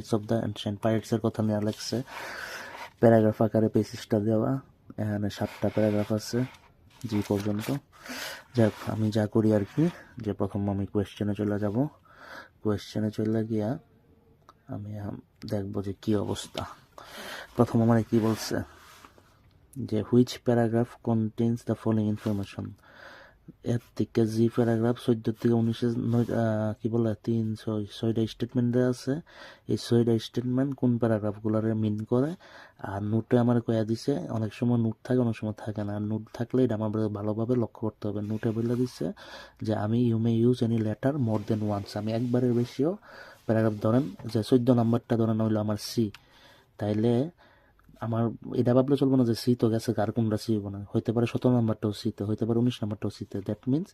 Pirates of the ancient পাইরেটসের কথা নিয়ে লেখছে, প্যারাগ্রাফ আকারে পেসিসটা দেওয়া, এখানে 7টা প্যারাগ্রাফ আছে জি পর্যন্ত। যাক আমি যা করি আর কি, যে প্রথম আমি কোয়েশ্চেনে চলে যাব, কোয়েশ্চেনে চলে গিয়া আমি দেখবো যে কি অবস্থা। প্রথম আমার কি বলছে যে which paragraph contains the following information, এর থেকে জি প্যারাগ্রাফ 14 থেকে 19 কি বলে 6টা স্টেটমেন্ট দেওয়া আছে। এই 6টা স্টেটমেন্ট কোন প্যারাগ্রাফগুলোর মিন করে, আর নোটে আমার কয়া দিছে অনেক সময় নোট থাকে অনেক সময় থাকে না। নোট থাকলে এটা আমার ভালোভাবে লক্ষ্য করতে হবে। নোটে বলে দিচ্ছে যে আমি you may use any letter more than once, আমি একবারের বেশিও প্যারাগ্রাফ ধরেন যে 14 নাম্বারটা ধরেন হইলো আমার সি, তাইলে আমার এটা ভাবলে চলবো না যে সি তো গেছে আর কোনটা সি হবো না, হইতে পারে 17 নাম্বারটাও সিতে, হইতে পারে 19 নাম্বারটাও সিতে। That means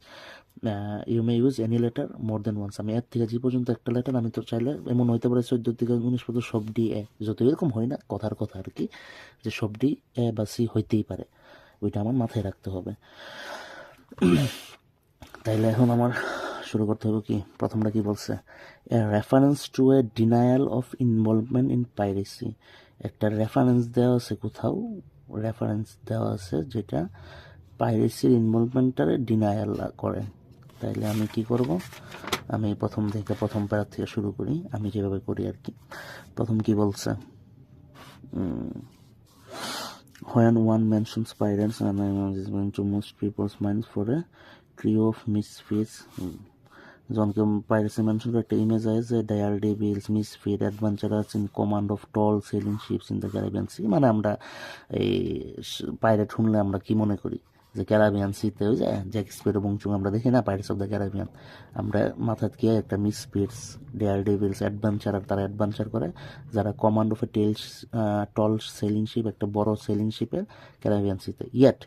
you may use any letter more than once, আমি 1 থেকে জি পর্যন্ত একটা লেটার আমি তো চাইলে এমন হইতে পারে 14 থেকে 19 পর্যন্ত সব ডি এ, যত এরকম হয় না কথার কথা আর কি, যে সব ডি এ বা সি হইতেই পারে, ওইটা আমার মাথায় রাখতে হবে। তাইলে এখন আমার শুরু করতে হবে কি, প্রথমটা কি বলছে, a reference to a denial of involvement in piracy, একটা রেফারেন্স দেওয়া আছে কোথাও, রেফারেন্স দেওয়া আছে যেটা পাইরেসির ইনভলভমেন্টটারে ডিনায়াল করে। তাইলে আমি কি করব, আমি প্রথম প্যারা থেকে শুরু করি, আমি যেভাবে করি আর কি। প্রথম কি বলছে, when one mentions pirates and is going to most people's minds for a trio of misfits, যখন কেউ পাইরেসি মেনশন করে একটা ইমেজ আছে যে daredevils, misfit, adventurers in command of tall sailing ships in the Caribbean sea. মানে আমরা এই pirate শুনলে আমরা কি মনে করি যে ক্যারাবিয়ান সিতে ওই যে জ্যাক স্পেরো বংচুং আমরা দেখি না পাইরেটস অফ দ্য ক্যারিবিয়ান, আমরা মাথায় কি একটা মিসফিটস, ডেয়ার ডেভিলস, অ্যাডভেঞ্চারার, তারা অ্যাডভেঞ্চার করে যারা command of a tall sailing ship, একটা বড় সেলিং শিপের ক্যারিবিয়ান সিতে। Yet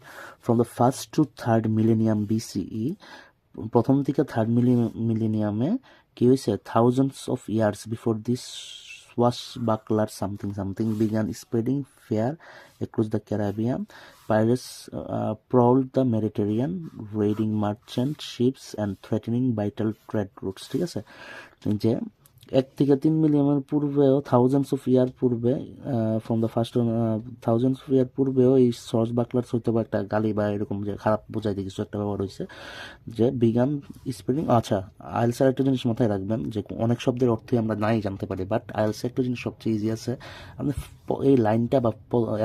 from the first to third millennium BCE, প্রথম থেকে থার্ড মিলেনিয়ামে কি হয়েছে, thousands of years before this swashbuckler something began spreading fear across the Caribbean. Pirates prowled the Mediterranean, raiding merchant ships and threatening vital trade routes. ঠিক আছে, যে 1 থেকে 3 মিলিয়নের পূর্বেও, থাউজেন্ডস অফ ইয়ার পূর্বে, from the first thousands of year পূর্বেও এই sauce বাকলার হইতে বা একটা গালি বা এরকম যে খারাপ বোঝাইতে কিছু একটা ব্যবহার হয়েছে, যে বিগান স্পেলিং। আচ্ছা, আইএলসের একটা জিনিস মাথায় রাখবেন যে অনেক শব্দের অর্থই আমরা নাই জানতে পারি, বাট আইএলসের একটা জিনিস সবচেয়ে ইজি আছে, আপনি এই লাইনটা বা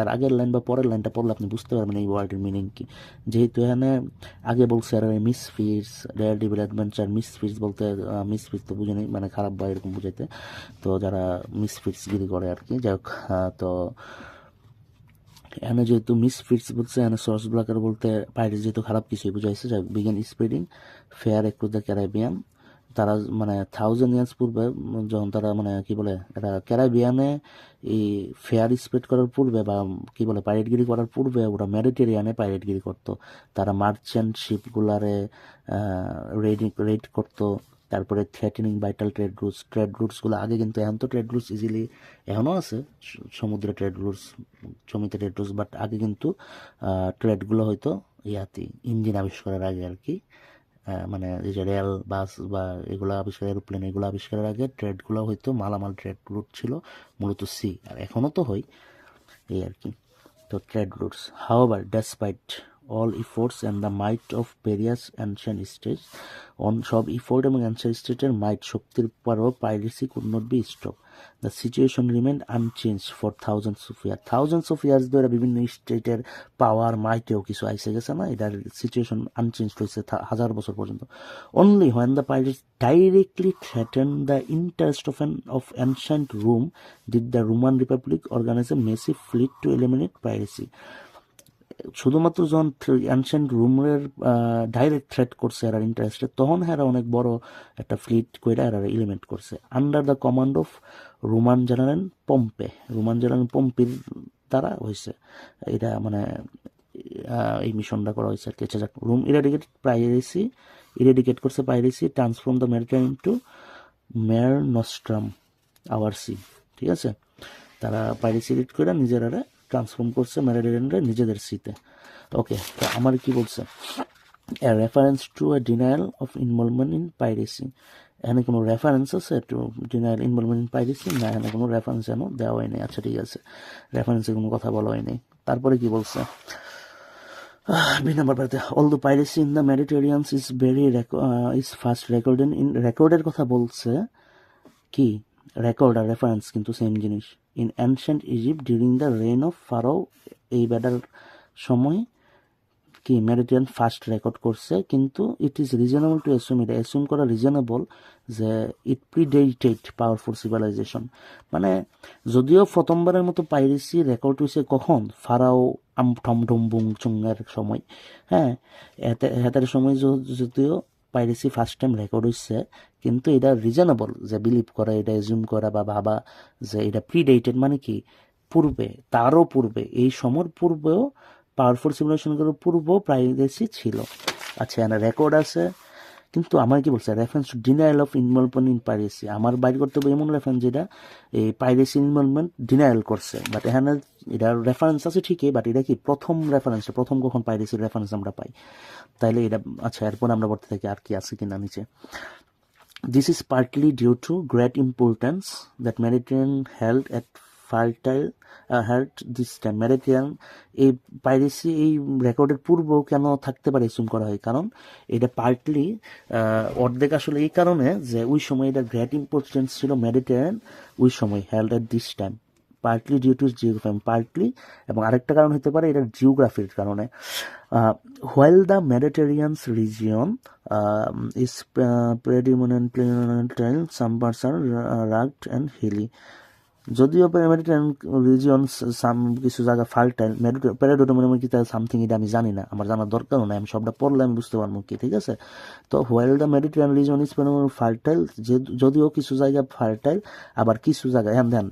এর আগের লাইন বা পরের লাইনটা পড়লে আপনি বুঝতে পারবেন এই ওয়ার্ডের মিনিং কি। যেহেতু এখানে আগে বলছে আর মিসফিটস, ডেয়ার ডেভিল, অ্যাডভেঞ্চার, মিসফিটস বলতে মিসফিটস তো বুঝে নেই মানে খারাপ বা এরকম বুঝাইতে, তো যারা মিসফিটস গিরি করে আর কি। যাই হোক, তো এখানে যেহেতু মিসফিটস বলছে, এখানে সর্স ব্লাকার বলতে পাইরেটস যেহেতু খারাপ কিছুই বুঝাইছে, যাই হোক, began spreading fair across the Caribbean, তারা মানে 1000 ইয়ার্স পূর্বে যখন তারা মানে কি বলে এটা ক্যারিবিয়ানে এই ফেয়ার স্প্রেড করার পূর্বে বা কি বলে পাইরেটগিরি করার পূর্বে ওরা মেডিটেরিয়ানে পাইরেটগিরি করতো, তারা মার্চেন্ট শিপগুলারে রেড করতো, তারপরে থ্রেটেনিং ভাইটাল ট্রেড রুটসগুলো আগে কিন্তু, এখন তো ট্রেড রুটস ইজিলি এখনও আছে, সমুদ্রে ট্রেড রুটস, জমিতে ট্রেড রুটস, বাট আগে কিন্তু ট্রেডগুলো হয়তো ইয়াতে ইঞ্জিন আবিষ্কারের আগে আর কি, মানে এই যে রেল বাস বা এগুলো আবিষ্কার, এরোপ্লেন এগুলো আবিষ্কারের আগে ট্রেডগুলো হয়তো মালামাল ট্রেড রুট ছিল মূলত সি, আর এখনও তো হয় এই আর কি। তো trade roots, however despite all efforts and the might of various ancient states, on সব ইফোর্ট এবং অ্যানশিয়েন্ট স্টেটের মাইট শক্তির পরও piracy could not be stopped. The situation remained unchanged for thousands of years ধরে বিভিন্ন স্টেটের পাওয়ার মাইটেও কিছু আইসে গেছে না, এটার সিচুয়েশন আনচেঞ্জ হয়েছে 1000 বছর পর্যন্ত। Only when the pirates directly threatened the interest of ancient Rome did the Roman Republic organize a massive fleet to eliminate piracy. শুধুমাত্র যখন অ্যানশিয়েন্ট রোমের ডাইরেক্ট থ্রেট করছে এরা ইন্টারেস্টে, তখন এরা অনেক বড় একটা ফ্লিট কইরা এরা এলিমেন্ট করছে under the command of Roman general পম্পির দ্বারা হয়েছে এটা, মানে এই মিশনটা করা হয়েছে আর কি। আচ্ছা, রোম ইরেডিকেট করছে piracy, transform the maritime to mare nostrum our sea. ঠিক আছে, তারা পাইরেসি রিড করে নিজেরা ট্রান্সফর্ম করছে মেরিডিয়ানরা নিজেদের সিতে। ওকে, তো আমার কি বলছে, a reference to a denial of involvement in piracy, এখানে কোনো রেফারেন্স আছে to denial involvement in piracy? না, এখানে কোনো রেফারেন্স যেন দেওয়া হয় নাই। আচ্ছা ঠিক আছে, রেফারেন্সে কোনো কথা বলা হয় নাই। তারপরে কি বলছে বি নাম্বার পাইতে, all the piracy in the Mediterraneans is very is first recorded in, রেকর্ডের কথা বলছে কি, রেকর্ড আর রেফারেন্স কিন্তু সেম জিনিস। In ancient Egypt during the reign of pharaoh, এই বেটার সময় কি মেডিটেরিয়ান ফার্স্ট রেকর্ড করছে, কিন্তু it is reasonable to assume, এটা অ্যাসিউম করা রিজনেবল যে ইট প্রিডেটেড পাওয়ারফুল সিভিলাইজেশন। মানে যদিও প্রথমবারের মতো পাইরেসি রেকর্ড হয়েছে কখন, ফারাও ঠমঠম বুং চুঙ্গের সময়, হ্যাঁ, এতের সময় যদিও পাইরেসি ফার্স্ট টাইম রেকর্ড হয়েছে, কিন্তু এটা রিজনেবল যে বিলিভ করা, এটা অ্যাসিউম করা বা ভাবা যে এটা প্রিডেটেড, মানে কি পূর্বে, তারও পূর্বে, এই সময়ের পূর্বেও, পাওয়ারফুল সিমুলেশনগুলোর পূর্ব প্রাইভেসি ছিল। আচ্ছা, এখানে রেকর্ড আছে, কিন্তু আমার কি বলছে, reference to denial of involvement in piracy, আমার বাইর করতে হবে এমন রেফারেন্স যেটা এই পাইরেসি ইনভলভমেন্ট ডিনায়াল করছে। বাট এখানে এটার রেফারেন্স আছে ঠিকই, বাট এটা কি প্রথম রেফারেন্স, প্রথম কখন পাইরেসির রেফারেন্স আমরা পাই, তাইলে এটা। আচ্ছা, এরপর আমরা পড়তে থাকি আর কি আছে কিনা নিচে। This is partly due to great importance that Mediterranean held at fertile held this time. Mediterranean এই পাইরেসি এই রেকর্ডের পূর্বেও কেন থাকতে পারে এসুম করা হয়, কারণ এটা পার্টলি অর্ধেক আসলে এই কারণে যে ওই সময় এটা গ্রেট ইম্পর্টেন্স ছিল মেডিটেরিয়ান ওই সময়, held at this time, partly due to geography, partly, এবং আরেকটা কারণ হতে পারে এটার জিওগ্রাফির কারণে। While the Mediterraneans region is predominantly some parts are rugged and hilly. যদিও মেডিটেরিয়ান রিজিয়ন কিছু জায়গা ফার্টাইল, প্যারাডোটামিনাম কি সামথিং, এটা আমি জানি না, আমার জানার দরকারও নাই, আমি সবটা পড়লে আমি বুঝতে পারবো কি, ঠিক আছে। তো while the Mediterranean region is fertile, যদিও কিছু জায়গা ফার্টাইল, আবার কিছু জায়গায় হ্যাঁ ধ্যান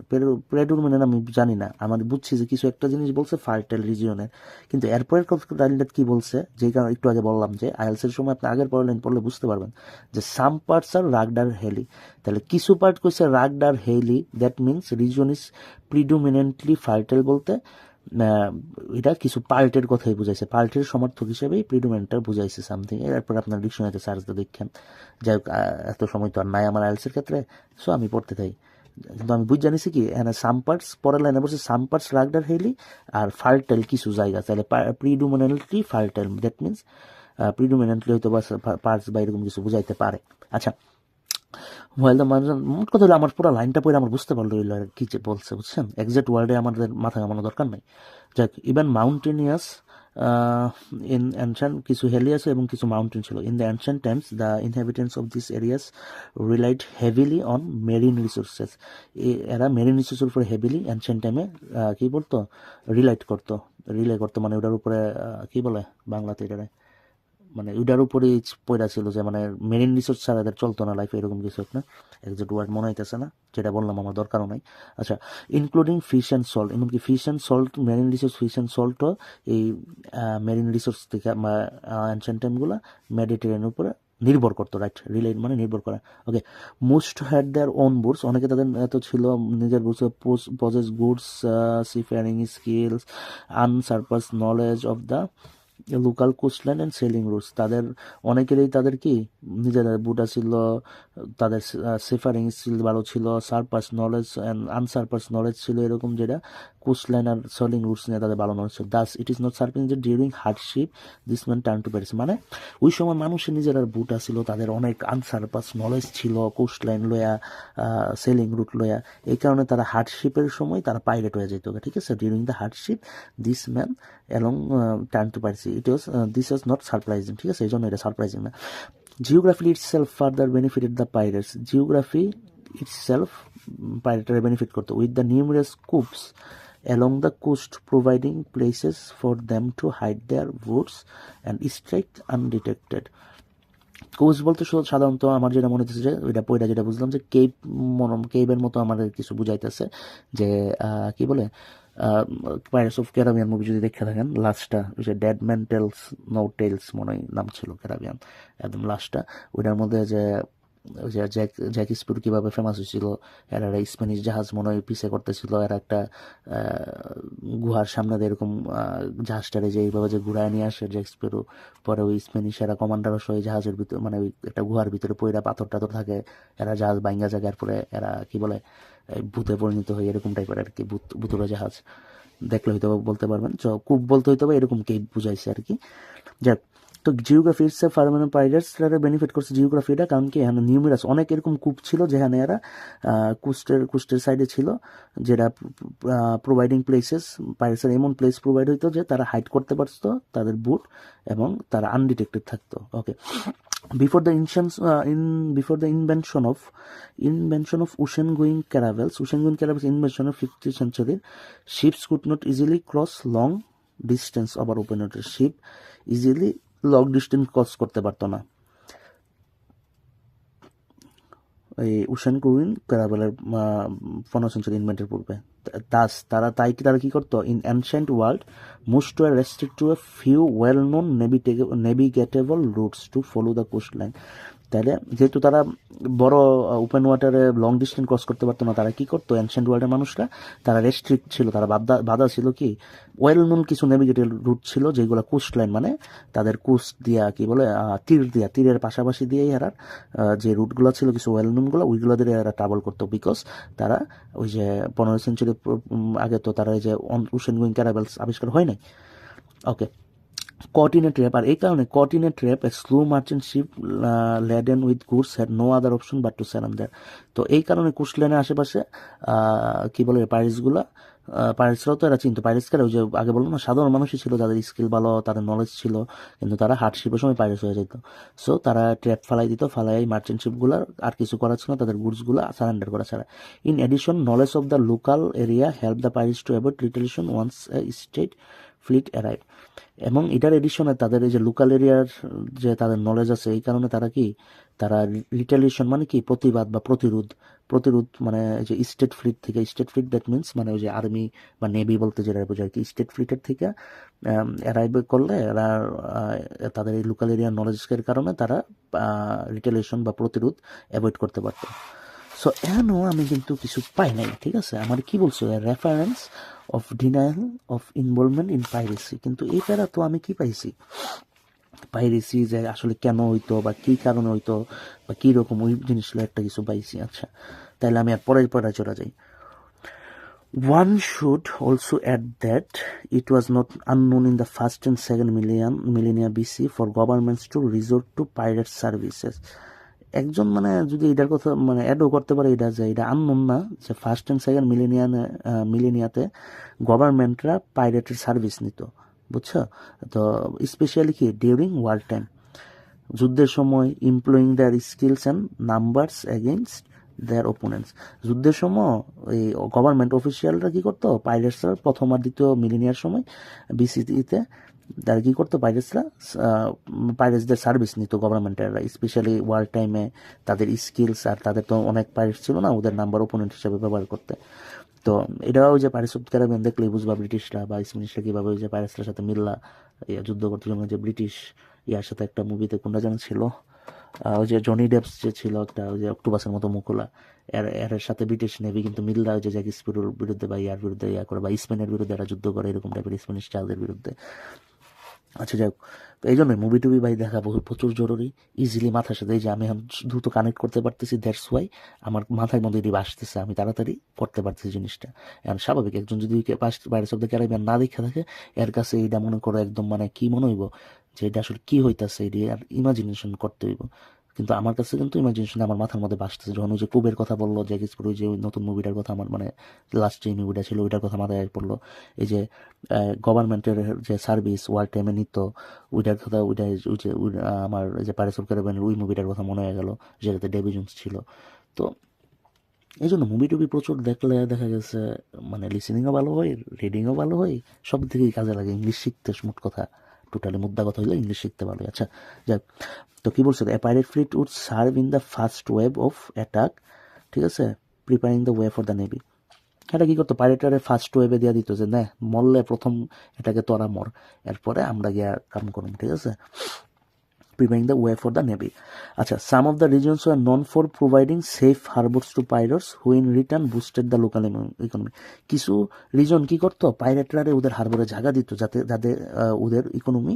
প্যারাডোমিনাম আমি জানি না, আমার বুঝছি যে কিছু একটা জিনিস বলছে ফার্টাইল রিজিয়নের, কিন্তু এরপরের লাইনটা কি বলছে, যে কারণে একটু আগে বললাম যে আইএলসের সময় আপনি আগের পরের লাইন পড়লে বুঝতে পারবেন যে সাম পার্টস আর রাগড আর হেলি, তাহলে কিছু পার্ট কইছে রাগড আর hilly, that means region is predominantly fertile, বলতে এটা কিছু পার্টের কথাই বুঝাইছে, পার্টের সমর্থক হিসেবেই প্রিডোমিনেন্টটা বুঝাইছে সামথিং। এরপর আপনার ডিকশনারিতে সার্চ দিয়ে দেখেন। যাই হোক, এত সময় তো আর নাই আমার আইএলসের ক্ষেত্রে, সো আমি পড়তে থাকি। কিন্তু আমি বুঝ জানিছি কি এখানে সাম পার্টস, পরের লাইনে বলছে সাম পার্টস রাগড আর হেলি আর ফার্টাইল কিছু জায়গা, তাহলে predominantly fertile, that means predominantly হয়তো বা পার্টস বা এরকম কিছু বুঝাইতে পারে। আচ্ছা, মোবাইল দা মোট কথা হলো আমার পুরো লাইনটা পড়ে আমার বুঝতে পারলো কি যে বলছে, বুঝছেন, এক্সাক্ট ওয়ার্ডে আমাদের মাথায় আমার দরকার নাই। যাক, ইভেন মাউন্টেনিয়াস ইন অ্যানশিয়েন্ট, কিছু হেলি আছে এবং কিছু মাউন্টেন ছিল। In the ancient Times the inhabitants of this areas relied heavily on marine resources, এরা মেরিন রিসোর্সের উপরে হেভিলি অ্যানশিয়েন্ট টাইমে কি বলতো, রিলে করতো, মানে ওটার উপরে কি বলে বাংলাতে এটারে, মানে ওইটার উপরেই পয়রা ছিল যে মানে মেরিন রিসোর্স ছাড়া এদের চলতো না লাইফে, এরকম কিছু একটা, একজাক্ট ওয়ার্ড মনে হইতেছে না, যেটা বললাম আমার দরকারও নাই। আচ্ছা, ইনক্লুডিং ফিশ অ্যান্ড সল্ট, এমনকি fish and salt, marine resource, fish and সল্টও এই মেরিন রিসোর্স থেকে অ্যানশিয়েন্ট টাইমগুলো মেডিটেরিয়ানের উপরে নির্ভর করতো, রাইট, রিলেট মানে নির্ভর করা। Okay, most had their own boats, অনেকে তাদের এত ছিল নিজের boats, possess goods, seafaring skills, unsurpassed knowledge of the local coastline and sailing routes, তাদের অনেকেরই তাদের কি নিজেদের বুটা ছিল, তাদের সেফারিং স্কিল ভালো ছিল, সারপাস নলেজ অ্যান্ড আনসারপাস নলেজ ছিল এরকম, যেটা কোস্টলাইন আর সেলিং রুটস নিয়ে তাদের ভালো নলেজ ছিল। Thus it is not surprising যে during hardship this man turn to Paris, মানে ওই সময় মানুষের নিজের আর বুটা ছিল, তাদের অনেক আনসারপাস নলেজ ছিল, কোস্টলাইন লয়া, সেলিং রুট লয়া, এই কারণে তারা হার্ডশিপের সময় তারা পাইরেট হয়ে যেত, ঠিক আছে। During the hardship this man along turn to Paris, it was this was not surprising, ঠিক আছে, এই জন্য এটা সারপ্রাইজিং না। Geography itself further benefited the pirates, geography itself পাইরেটরা বেনিফিট করতো with the numerous coves along the coast, providing places for them to hide their woods and strike undetected. Coach বলতে সাধারণত আমার যেটা মনে হচ্ছে যে ওইটা পয়টা যেটা বুঝলাম যে কেবের মতো আমাদের কিছু বুঝাইতেছে যে কি বলে পাইরেটস অফ ক্যারিবিয়ান মুভি যদি দেখে থাকেন, লাস্টটা ওই যে dead man tells no tales মনে হয় নাম ছিল, ক্যারিবিয়ান একদম লাস্টটা, ওইটার মধ্যে যে ওই যে জ্যাক স্পিরো কিভাবে ফেমাস হয়েছিল, এরা একটা স্প্যানিশ জাহাজ মনে হয় পিছে করতেছিল, এরা একটা গুহার সামনে দিয়ে এরকম জাহাজটারে যে এইভাবে যে ঘুরায় নিয়ে আসে জ্যাক স্পিরো, পরে ওই স্প্যানিশ এরা কমান্ডার সহ জাহাজের ভিতরে মানে ওই একটা গুহার ভিতরে পইরা পাথর টাথর থাকে, এরা জাহাজ ভাঙ্গা জায়গার পরে এরা কি বলে ভূতে পরিণত হয়, এরকম টাইপের আর কি, ভূতুরা জাহাজ দেখলে হয়তো বলতে পারবেন, কূপ বলতে হইতে হবে, এরকম কেপ বুঝাইছে আর কি। যাক, তো জিওগ্রাফি ইটসে ফার্মিনো পাইরেটসরা বেনিফিট করছে জিওগ্রাফিটা, কারণ কি এখানে নিউমেরাস অনেক এরকম কূপ ছিল যেখানে এরা কোস্টের সাইডে ছিল, যেটা প্রোভাইডিং প্লেসেস, পাইরেটসের এমন প্লেস প্রোভাইড হইতো যে তারা হাইড করতে পারতো তাদের বুট, এবং তারা আনডিটেক্টেড থাকতো। ওকে, before the before the invention of ocean-going caravels invention of 15th century, ships could not easily cross long distance over open water. Ship easily long distance cross করতে পারতো না এই ওশান গোয়িং ক্যারাভেলের 15th সেঞ্চুরি ইনভেন্টের পূর্বে। তারা কি করতো, in ancient world most were restrict to a few well known navigable routes to follow the coast line. তাহলে যেহেতু তারা বড় ওপেন ওয়াটারে লং ডিস্টেন্স ক্রস করতে পারতো না, তারা কি করতো, অ্যানশিয়েন্ট ওয়ার্ল্ডের মানুষরা, তারা রেস্ট্রিক্ট ছিল, তারা বাধা ছিল কি, ওয়েল নোন কিছু নেভিগেটেবল রুট ছিল যেগুলো কোস্ট লাইন, মানে তাদের কোস্ট দিয়া কি বলে তীরের পাশাপাশি দিয়ে এরা যে রুটগুলো ছিল কিছু ওয়েল নোনগুলো, ওইগুলো দিয়ে এরা ট্রাভেল করতো, বিকজ তারা ওই যে 15th সেঞ্চুরি আগে তো তারা এই যে ওশেন গোয়িং ক্যারাভেলস আবিষ্কার হয় নাই। ওকে, coordinate trap, আর এই কারণে coordinate trap, a slow merchant ship laden with goods had no other option but to surrender. তো এই কারণে কোস্ট লাইনের আশেপাশে কি বলে পাইরেটসরাও তো এরা চিনতো, পাইরেটসরা ওই যে আগে বললাম না, সাধারণ মানুষই ছিল যাদের স্কিল ভালো, তাদের নলেজ ছিল, কিন্তু তারা হার্ডশিপের সময় পাইরেটস হয়ে যেত। সো তারা ট্র্যাপ ফালাই দিত, ফালাই মার্চেন্ট শিপগুলার আর কিছু করার ছিল না, তাদের গুডসগুলো সারেন্ডার করা ছাড়া। In addition, knowledge of the local area help the pirates to avoid retaliation once a state fleet arrive. এবং এটার এডিশনে তাদের এই যে লোকাল এরিয়ার যে তাদের নলেজ আছে, এই কারণে তারা রিটেলিয়েশন মানে কি, প্রতিবাদ বা প্রতিরোধ মানে যে স্টেট ফ্লিট দ্যাট মিনস মানে ওই যে আর্মি বা নেভি বলতে যেটা বোঝায় কি, স্টেট ফ্লিটের থেকে অ্যারাইভ করলে এরা তাদের এই লোকাল এরিয়ার নলেজের কারণে তারা রিটেলিয়েশন বা প্রতিরোধ অ্যাভয়েড করতে পারত। সো এখনও আমি কিন্তু কিছু পাই নাই, ঠিক আছে, আমার কি বলছো, reference of denial of involvement in piracy, কিন্তু এই প্যারা তো আমি কি পাইছি, পাইরেসি যে আসলে কেন হইতো বা কি কারণে হইতো বা কি রকম ওই জিনিসগুলো একটা কিছু পাইছি। আচ্ছা, তাহলে আমি আর পরের পড়ায় চলে যাই। One should also add that it was not unknown in the first and second millennia BC for governments to resort to pirate services. একজন মানে যদি এটার কথা মানে অ্যাডও করতে পারে, এটা যে এটা আননোন না যে ফার্স্ট অ্যান্ড সেকেন্ড মিলেনিয়াতে গভর্নমেন্টরা পাইরেটের সার্ভিস নিত, বুঝছো? তো স্পেশালি কি ডিউরিং ওয়ার টাইম, যুদ্ধের সময়, employing their skills and numbers against their opponents. যুদ্ধের সময় এই গভর্নমেন্ট অফিসিয়ালরা কি করতো, পাইরেটসরা প্রথম আর দ্বিতীয় মিলেনিয়ার সময় বিসিতে তারা কি করতো, পাইরেটসদের সার্ভিস নিত গভর্নমেন্টের, স্পেশালি ওয়ার টাইমে তাদের স্কিলস, আর তাদের তো অনেক পাইরেটস ছিল না, ওদের নাম্বার ওপোনেন্ট হিসেবে ব্যবহার করতে। তো এটাও ওই যে পাইরেটস অফ ক্যারিবিয়ান দেখলেই বুঝবা ব্রিটিশরা বা স্প্যানিশরা কীভাবে ওই যে পাইরেটসদের সাথে মিল্লা যুদ্ধ করতে, যেমন যে ব্রিটিশ ইয়ার সাথে একটা মুভিতে কোনটা যেন ছিল, ওই যে জনি ডেপস যে ছিল একটা, ওই যে অক্টোপাসের মতো মুখোলা, এর সাথে ব্রিটিশ নেভি কিন্তু মিল্লা ওই যে জ্যাক স্পিরোর বিরুদ্ধে বা ইয়ার বিরুদ্ধে করে বা স্পেনের বিরুদ্ধে এরা যুদ্ধ করে, এরকম টাইপের স্প্যানিশ জাহাজের বিরুদ্ধে। আচ্ছা, যাই হোক, তো এই জন্যই মুভি টুভি ভাই দেখা প্রচুর জরুরি, ইজিলি মাথার সাথে, এই যে আমি এখন দ্রুত কানেক্ট করতে পারতেছি, দ্যাটস ওয়াই আমার মাথার মধ্যে এটি আসতেছে, আমি তাড়াতাড়ি পড়তে পারতেছি জিনিসটা। এখন স্বাভাবিক একজন যদি পাইরেটস অফ দ্য ক্যারিবিয়ান না দেখে থাকে, এর কাছে এইটা মনে করো একদম মানে কি মনে হইব যে এটা আসলে কি হইতাছে, এটি আর ইমাজিনেশন করতে হইব। কিন্তু আমার কাছে কিন্তু ইমাজিনেশন আমার মাথার মধ্যে বাসতেছে, যখন ওই যে কুবের কথা বললো, জ্যাক স্প্যারো, ওই যে নতুন মুভিটার কথা আমার মানে লাস্ট যে মুভিটা ছিল ওইটার কথা মাথায় পড়লো, এই যে গভর্নমেন্টের যে সার্ভিস ওয়ার টাইমে নিত, ওইটার কথা, ওই যে আমার যে পাইরেটস অফ ক্যারিবিয়ানের ওই মুভিটার কথা মনে হয়ে গেল, যেটাতে ডেভি জোন্স ছিল। তো এই জন্য মুভি টুভি প্রচুর দেখলে দেখা গেছে মানে লিসেনিংও ভালো হয়, রিডিংও ভালো হয়, সব দিকেই কাজে লাগে। ইংলিশ শিখতে মোট কথা, টোটালি মুদ্রা কথা হইলে ইংলিশ শিখতে ভালো। আচ্ছা, যাক, তো কি বলছে, a pirate fleet would serve in the first wave of attack, ঠিক আছে, preparing the way for the navy. এটা কি করতো, পাইরেটারে ফার্স্ট ওয়েভে দিয়ে দিত যে না, মরলে প্রথম এটাকে তোরা মর, এরপরে আমরা গিয়া কাম করুন, ঠিক আছে। preparing the way for the navy. আচ্ছা, some of the regions were known for providing safe harbors to pirates who in return boosted the local economy. কিছু রিজন কি করতো, পাইরেটরা ওদের হারবরে জায়গা দিত যাতে যাদের ওদের ইকোনমি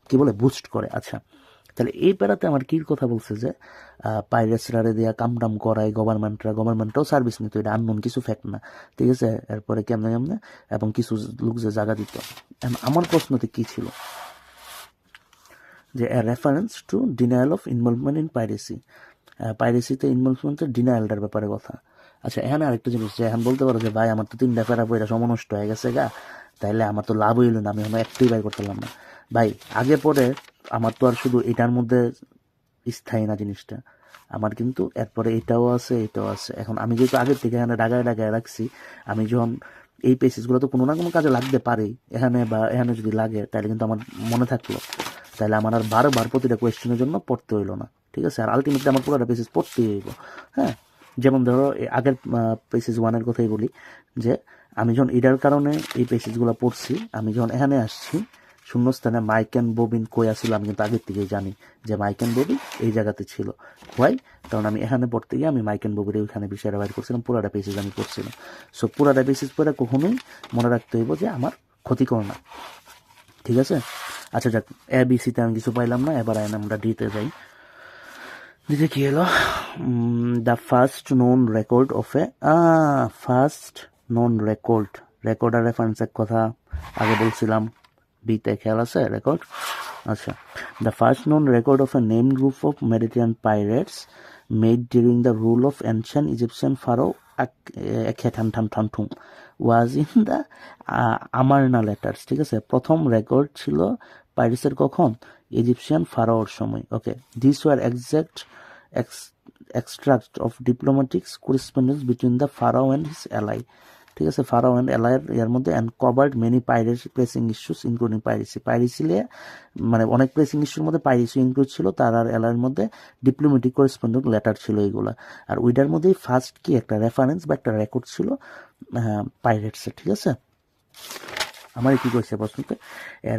কি বলে বুস্ট করে। আচ্ছা, তাহলে এই প্যারাতে আমার কি কথা বলছে যে পাইরেটসরা দিয়া কামটাম করায় গভর্নমেন্টরাও সার্ভিস নিত, এটা আননোন কিছু ফ্যাক্ট না, ঠিক আছে। এরপরে কেমনে কেমনে এবং কিছু লোক যে জায়গা দিত। আমার প্রশ্নতে কি ছিল যে reference to denial of involvement in piracy, পাইরেসিতে ইনভলভমেন্টের ডিনায়ালটার ব্যাপারে কথা। আচ্ছা, এখানে আরেকটা জিনিস যে এখন বলতে পারো যে ভাই আমার তো 3টা প্যারা বইটা সমনষ্ট হয়ে গেছে গা, তাইলে আমার তো লাভ হইল না, আমি এখন একটাই বাই করতে পারলাম না। ভাই আগে পরে আমার তো আর শুধু এটার মধ্যে স্থায়ী না জিনিসটা, আমার কিন্তু এরপরে এটাও আছে এটাও আছে। এখন আমি যেহেতু আগের থেকে এখানে ডাগায় রাখছি, আমি যখন এই পেসিসগুলো তো কোনো না কোনো কাজে লাগতে পারে এখানে, বা এখানে যদি লাগে তাহলে কিন্তু আমার মনে থাকলো, তাহলে আমার আর বারবার প্রতিটা কোয়েশ্চেনের জন্য পড়তে হইলো না, ঠিক আছে। আর আলটিমেটলি আমার পুরোটা পেসিস পড়তেই হইব। হ্যাঁ, যেমন ধরো আগের পেসিস 1-এর কথাই বলি, যে আমি যখন এটার কারণে এই পেসিসগুলো পড়ছি, আমি যখন এখানে আসছি শূন্যস্থানে মাইক অ্যান্ড ববিন কই আসছিল আমি কিন্তু আগের থেকেই জানি যে মাইক অ্যান্ড ববিন এই জায়গাতে ছিল। হোয়াই? কারণ আমি এখানে পড়তে গিয়ে আমি মাইক অ্যান্ড ববির ওইখানে বিষয়টা বাইর করছিলাম, পুরাটা পেসিস আমি পড়ছিলাম। সো পুরাটা পেসিস পরে কখনোই মনে রাখতে হইব যে আমার ক্ষতিকর না, ঠিক আছে। আচ্ছা যাক, এ বি সিতে আমি কিছু পাইলাম না, এবার আমরা ডিতে যাই। দিতে কি হলো, the first known record of recorder রেফারেন্সের কথা আগে বলছিলাম, বিতে খেয়াল আছে রেকর্ড। আচ্ছা, the first known record of a name group of Mediterranean pirates made during the rule of ancient Egyptian pharaoh was in the Amarna letters, ঠিক আছে। প্রথম রেকর্ড ছিল পাইরেটসের কখন, ইজিপশিয়ান ফারাওর সময়। Okay, this were extract of diplomatic correspondence between the pharaoh and his ally, ঠিক আছে। Pharaoh and এলাইয়ের এর মধ্যে and covered many pressing issues including piracy মানে অনেক প্রেসিং ইস্যুর মধ্যে পাইরেসি ইনক্লুড ছিল, তার আর এলাইয়ের মধ্যে ডিপ্লোমেটিক করেসপন্ডেন্ট লেটার ছিল এইগুলা। আর ওইটার মধ্যেই ফার্স্ট কি একটা রেফারেন্স বা একটা রেকর্ড ছিল পাইরেটসের, ঠিক আছে। আমার কি কইছে প্রশ্নতে,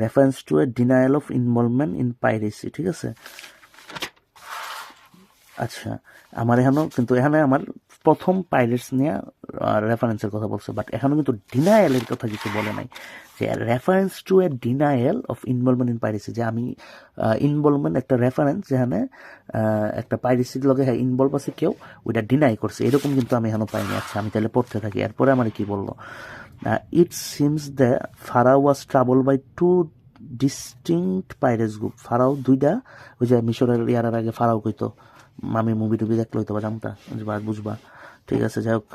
reference to a denial of involvement in piracy, ঠিক আছে। আচ্ছা, আমার এখানে আমার প্রথম পাইরেটস নিয়ে রেফারেন্সের কথা বলছে, বাট এখানে কিন্তু ডিনায়ালের কথা কিছু বলে নাই, যে reference to a denial of involvement in piracy, যে আমি ইনভলভমেন্ট একটা রেফারেন্স যেখানে একটা পাইরেসির লগে ইনভলভ আছে কেউ, ওইটা ডিনাই করছে, এরকম কিন্তু আমি এখনো পাইনি। আচ্ছা, আমি তাহলে পড়তে থাকি, এরপরে আমার কি বললো, it seems the pharaoh was travel by two distinct pirates group. Pharaoh দুইটা, ওই যে মিশরের ইয়ার আগে ফারাও কইতো, আমি মুভি টুভি দেখলে হইতো বা জানতা বুঝবা, ঠিক আছে। যাই হোক,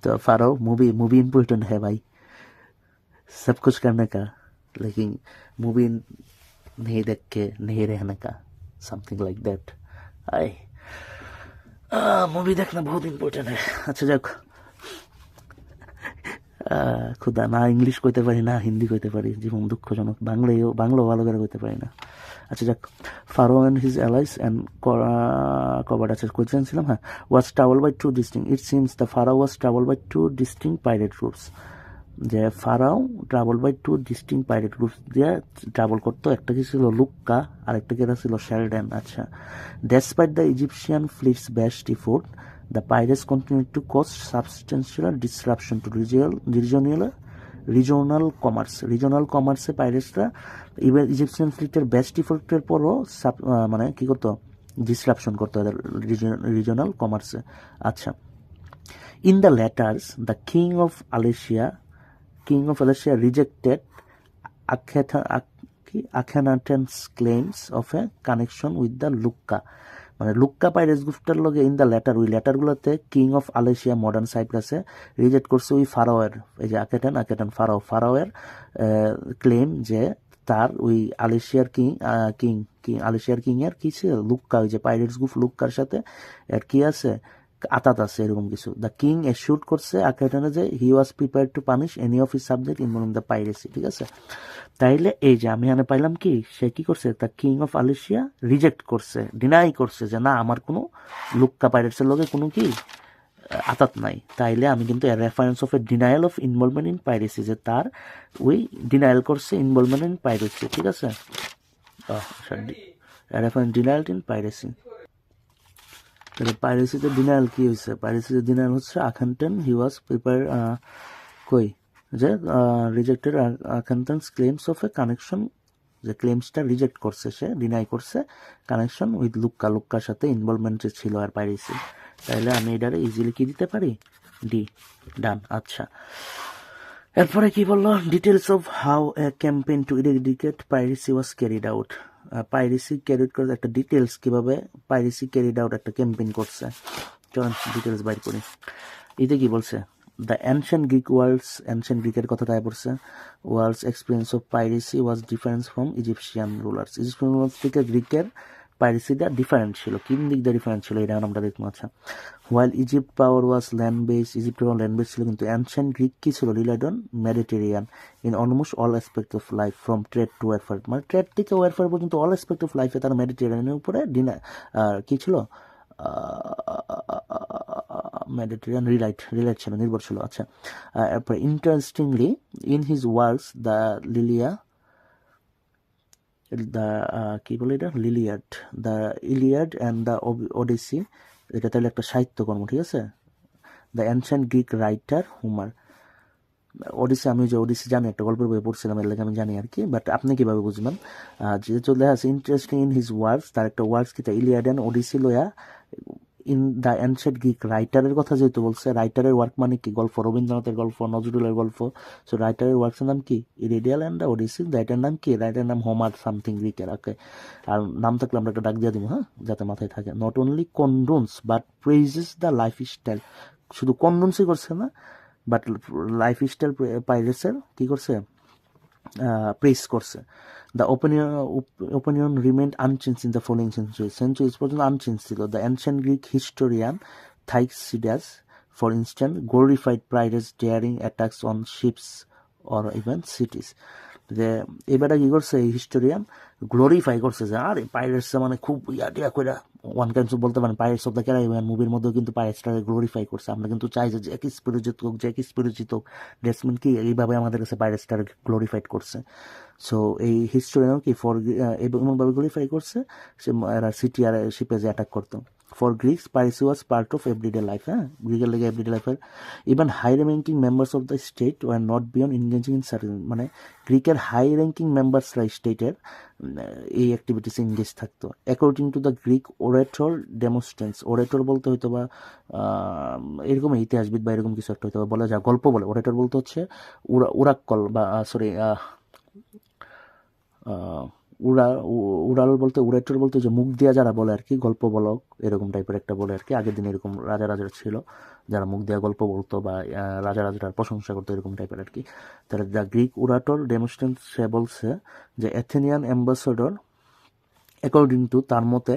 তো ফারাও मूवी इम्पोर्टेंट है भाई, सब कुछ करने का, लेकिन मूवी नहीं देख के नहीं रहने का, something like that. I movie देखना बहुत इम्पोर्टेंट है। अच्छा যাক, খুদা না ইংলিশ কইতে পারি না হিন্দি কইতে পারি, জীবন দুঃখজনক, বাংলা ভালো করে কইতে পারি না। আচ্ছা যাক, pharaoh and his allies and covered, আচ্ছা কোয়েশ্চেন ছিলাম, হ্যাঁ, was travel by two distinct, it seems the pharaoh was travel by two distinct pirate groups, যে pharaoh travel by two distinct pirate groups দিয়ে ট্রাভেল করতো, একটা কি ছিল লুক্কা আর একটা কি ছিল শেলডেন। আচ্ছা, despite the Egyptian fleets best effort, the pirates continued to cause substantial disruption to regional commerce পাইরেটসরা ইভেন ইজিপশিয়ান ফ্লিটের বেস্ট ইফোর্টের পরও মানে কি করতো, ডিসরাপশন করতো এদের রিজনাল কমার্সে। আচ্ছা, in the letters the king of Alashiya rejected Akhenaten's claims of a connection with the Lukka, মানে লুক্কা পাইরেটস গ্রুপটার লগে ইন দ্য লেটার, ওই লেটারগুলোতে কিং অফ আলেশিয়া মডার্ন সাইপ্রাসে রিজেক্ট করছে ওই ফারাওয়ের, এই যে আকেটান ফারাওয়ের ক্লেম যে তার ওই আলেশিয়ার আলেশিয়ার কিং এর কি ছিল লুক্কা, ওই যে পাইরেটস গ্রুপ লুক্কার সাথে এর কি আছে, আতাত আছে, এরকম কিছু। দ্য কিং এশিউড করছে আকেটানে যে he was prepared to punish any of his subject involving the piracy, ঠিক আছে। তাইলে এই যে আমি এখানে পাইলাম কি, সে কি করছে, দ্য কিং অফ আলেশিয়া রিজেক্ট করছে, ডিনাই করছে যে না আমার কোনো লুক্কা পাইরেটসের লগে কোনো কি আতাত নাই। তাইলে আমি কিন্তু reference of A denial of involvement in piracy, যে তার ওই ডিনায়াল করছে ইনভলভমেন্ট ইন পাইরেসি, ঠিক আছে। Reference denial in piracy. তাহলে পাইরেসিতে ডিনায়াল কি হয়েছে? পাইরেসিতে ডিনায়াল হচ্ছে আখান্টেন হি ওয়াজ প্রিপেয়ার কই যে rejected Akhenaten's claims of a connection, যে ক্লেমসটা রিজেক্ট করছে, সে ডিনাই করছে কানেকশন উইথ লুক্কার সাথে ইনভলভমেন্ট ছিল আর পাইরেসি। তাহলে আমি এটারে ইজিলি কি দিতে পারি? ডি। ডান। আচ্ছা, এরপরে কি বললো? Details of how a campaign to eradicate piracy was carried out. Piracy carried করে একটা ডিটেলস, কিভাবে পাইরেসি ক্যারিড আউট একটা ক্যাম্পেইন করছে। চলুন ডিটেলস বাইর করি। এতে কি বলছে? The ancient Greek worlds, ancient গ্রিকের কথাটা পড়ছে। Worlds experience of piracy was difference from Egyptian rulers. Egyptian rulers থেকে গ্রিকের পাইরেসিটা ডিফারেন্ট ছিল। কোন দিক দিয়ে ডিফারেন্ট ছিল এটা আমরা দেখবো। আচ্ছা, while Egypt power was land base, ইজিপ্টের ল্যান্ড বেস ছিল, কিন্তু অ্যানশিয়েন্ট গ্রিক কি ছিল? Relied on Mediterranean in almost all aspect of life from trade to warfare. মানে ট্রেড থেকে ওয়ারফেয়ার পর্যন্ত অল অ্যাসপেক্ট অফ লাইফে তারা মেডিটেরিয়ানের উপরে কি ছিল? মেডিটেরিয়ান রিলাইট ছিল, নির্ভর ছিল। আচ্ছা, এরপরে interestingly in his works the কি বলে এটা? The Iliad and the Odyssey, এটা তাহলে একটা সাহিত্যকর্ম, ঠিক আছে? The ancient Greek writer Homer. Odyssey, আমি যে ওডিসি জানি, একটা গল্পের বই পড়ছিলাম, এর লাগে আমি জানি আর কি, বাট আপনি কিভাবে বুঝবেন? যে চলে আসে ইন্টারেস্টিং ইন হিজ ওয়ার্কস, তার একটা ওয়ার্কস কি? ইলিয়াড অ্যান্ড ওডিসি লয়া ইন দ্য অ্যানশিয়েন্ট গ্রিক। রাইটারের কথা যেহেতু বলছে, রাইটারের ওয়ার্ক মানে কি? গল্প, রবীন্দ্রনাথের গল্প, নজরুলের গল্প। সো রাইটারের ওয়ার্কসের নাম কি? Iliad and the Odyssey. Writer নাম কি? রাইটার নাম হোমার সামথিং গ্রিকের। ওকে, আর নাম থাকলে আমরা একটা ডাক দিয়ে দিব, হ্যাঁ, যাতে মাথায় থাকে। Not only condones but praises the lifestyle. শুধু কন্ডোন্সই করছে না, বাট লাইফ স্টাইল পাইরেটসের কি করছে? প্রেস করছে। The opinion remained unchanged in the following centuries পর্যন্ত আনচেঞ্জ ছিল। The ancient Greek historian Thucydides for instance glorified pirates daring attacks on ships or even cities. যে এবারে কি করছে? এই হিস্টোরিয়ান গ্লোরিফাই করছে যে আরে পাইরেটস মানে খুব টিয়া কইরা ওয়ান কাইন্ড বলতে পারেন পাইরেটস অফ দ্য ক্যারিবিয়ান মুভির মধ্যেও কিন্তু পাইরেটসটাকে গ্লোরিফাই করছে। আমরা কিন্তু চাই যে জ্যাকি স্পিরিট হোক ডেসমিন কি এইভাবে আমাদের কাছে পাইরেটসটাকে গ্লোরিফাইড করছে। সো এই হিস্টোরিয়ান কি ফর এমনভাবে গ্লোরিফাই করছে, সে এরা সিটি আর শিপে যে অ্যাটাক করতো। For Greeks piracy was part of everyday life. হ্যাঁ, গ্রিকের লেগে এভরিডে লাইফের even high ranking members of the state were not beyond engaging in certain, মানে গ্রিকের হাই র্যাঙ্কিং মেম্বার্সরা স্টেটের এই অ্যাক্টিভিটিস এনগেজ থাকতো। According to the Greek orator Demosthenes, orator বলতে হয়তো বা এরকম ইতিহাসবিদ বা এরকম কিছু একটা হয়তো বলা যায়, গল্প বলে। ওরেটর বলতে হচ্ছে উরাক্কল বা সরি উড়াল বলতে, উড়েটর বলতে যে মুখ দিয়া যারা বলে আর কি, গল্প বলক এরকম টাইপের একটা বলে আর কি। আগের দিন এরকম রাজা ছিল যারা মুখ দিয়া গল্প বলতো বা রাজার প্রশংসা করতো, এরকম টাইপের আর কি। তাহলে দ্য গ্রিক উরাটর ডেমোস্ট্রেন্স, সে বলছে যে অ্যাথেনিয়ান অ্যাম্বাসেডর, অ্যাকর্ডিং টু তার মতে,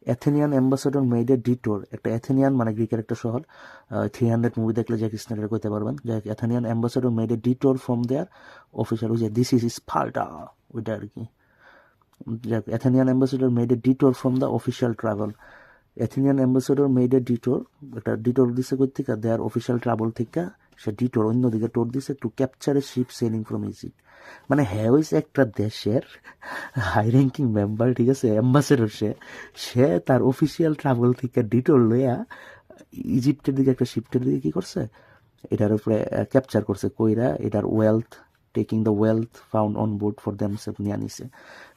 Athenian ambassador made a detour. একটা অ্যাথেনিয়ান মানে গ্রিকের একটা শহর, 300 মুভি দেখলে জ্যাকি স্নেডার কইতে পারবেন যে Athenian ambassador made a detour from their official, ওই যে দিস ইজ স্পার্টা, ওইটা আর কি। Athenian ambassador made a detour from the official travel. Athenian ambassador made a detour, একটা ডিটোর দিছে কই থেকে? দেয়ার অফিসিয়াল ট্রাভেল থেকে সে ডিটোর অন্যদিকে টোর দিছে to capture a ship selling from Egypt. মানে হ্যাঁ, হইছে একটা দেশের হাই র্যাঙ্কিং মেম্বার, ঠিক আছে, অ্যাম্বাসেডর, সে তার অফিসিয়াল ট্রাভেল থেকে ডিটোর লইয়া ইজিপ্টের দিকে একটা শিপটের দিকে কি করছে? এটার উপরে ক্যাপচার করছে, কইরা এটার wealth, taking the wealth found on board for themself নিয়ে নিছে।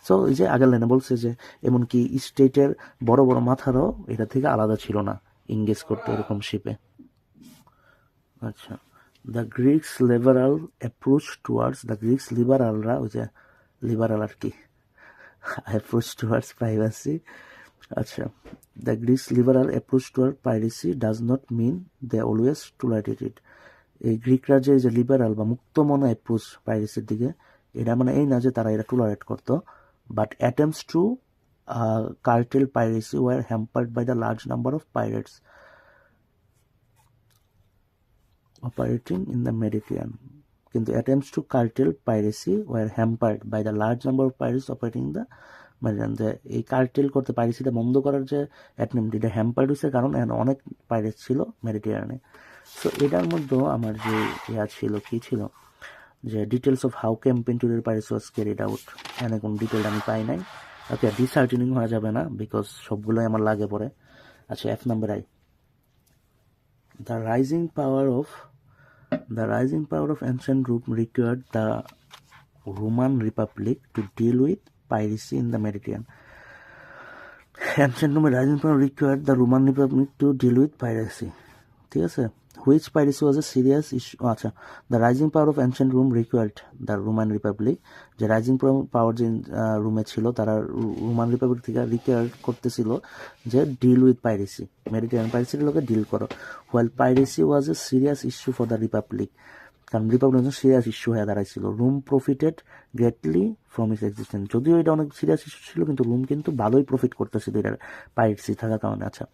সো এই যে আগের লাইনে বলছে যে এমনকি স্টেটের বড় বড় মাথারও এটা থেকে আলাদা ছিল না, ইংগেজ করতে এরকম শিপে। আচ্ছা, the Greeks liberal approach towards, the Greeks লিবারালরা, ওই যে লিবারাল আর কি, অ্যাপ্রোচ টুয়ার্ডস প্রাইভেসি। আচ্ছা, the Greeks liberal approach toward piracy does not mean they always tolerated it. এই গ্রিকরা যে লিবারাল বা মুক্ত মনে অ্যাপ্রোচ পাইরেসির দিকে, এটা মানে এই না যে তারা এটা টলারেট করতো, but attempts to curtail piracy were hampered by the large number of pirates operating in the Mediterranean. কিন্তু attempts to curtail piracy were hampered by the large number of pirates operating in the Mediterranean. যে এই cartel করতে, পাইরেসিটা বন্ধ করার যে attempt, এটা hampered হয়েছে কারণ অনেক পাইরেটস ছিল মেডিটেরিয়ানে। সো এটার মধ্যেও আমার যে ছিল, কি ছিল, যে details of how campaign two piracy was carried out, এখানে কোনো ডিটেল আমি পাই নাই। ওকে, ডিসার্টেনিং হওয়া যাবে না, বিকজ সবগুলোই আমার লাগে পড়ে। আচ্ছা, F number I, the rising power of ancient Rome required the Roman Republic to deal with piracy in the Mediterranean. Ancient Rome rising power required the Roman Republic to deal with piracy. ঠিক আছে, which piracy was a serious issue. আচ্ছা, the rising power of ancient Rome required the Roman Republic, যে rising পাওয়ার যে রোমে ছিল তারা Roman Republic থেকে require করতেছিল যে ডিল উইথ পাইরেসি, মেডিটেরিয়ান পাইরেসির লোকে ডিল করো। While piracy was a serious issue for the republic, কারণ রিপাবলিক সিরিয়াস ইস্যু হয়ে দাঁড়াইছিল। Rome profited greatly from its existence, যদিও এটা অনেক সিরিয়াস ইস্যু ছিল কিন্তু রোম কিন্তু ভালোই প্রফিট করতেছিল এটার পাইরেসি থাকার কারণে। আচ্ছা,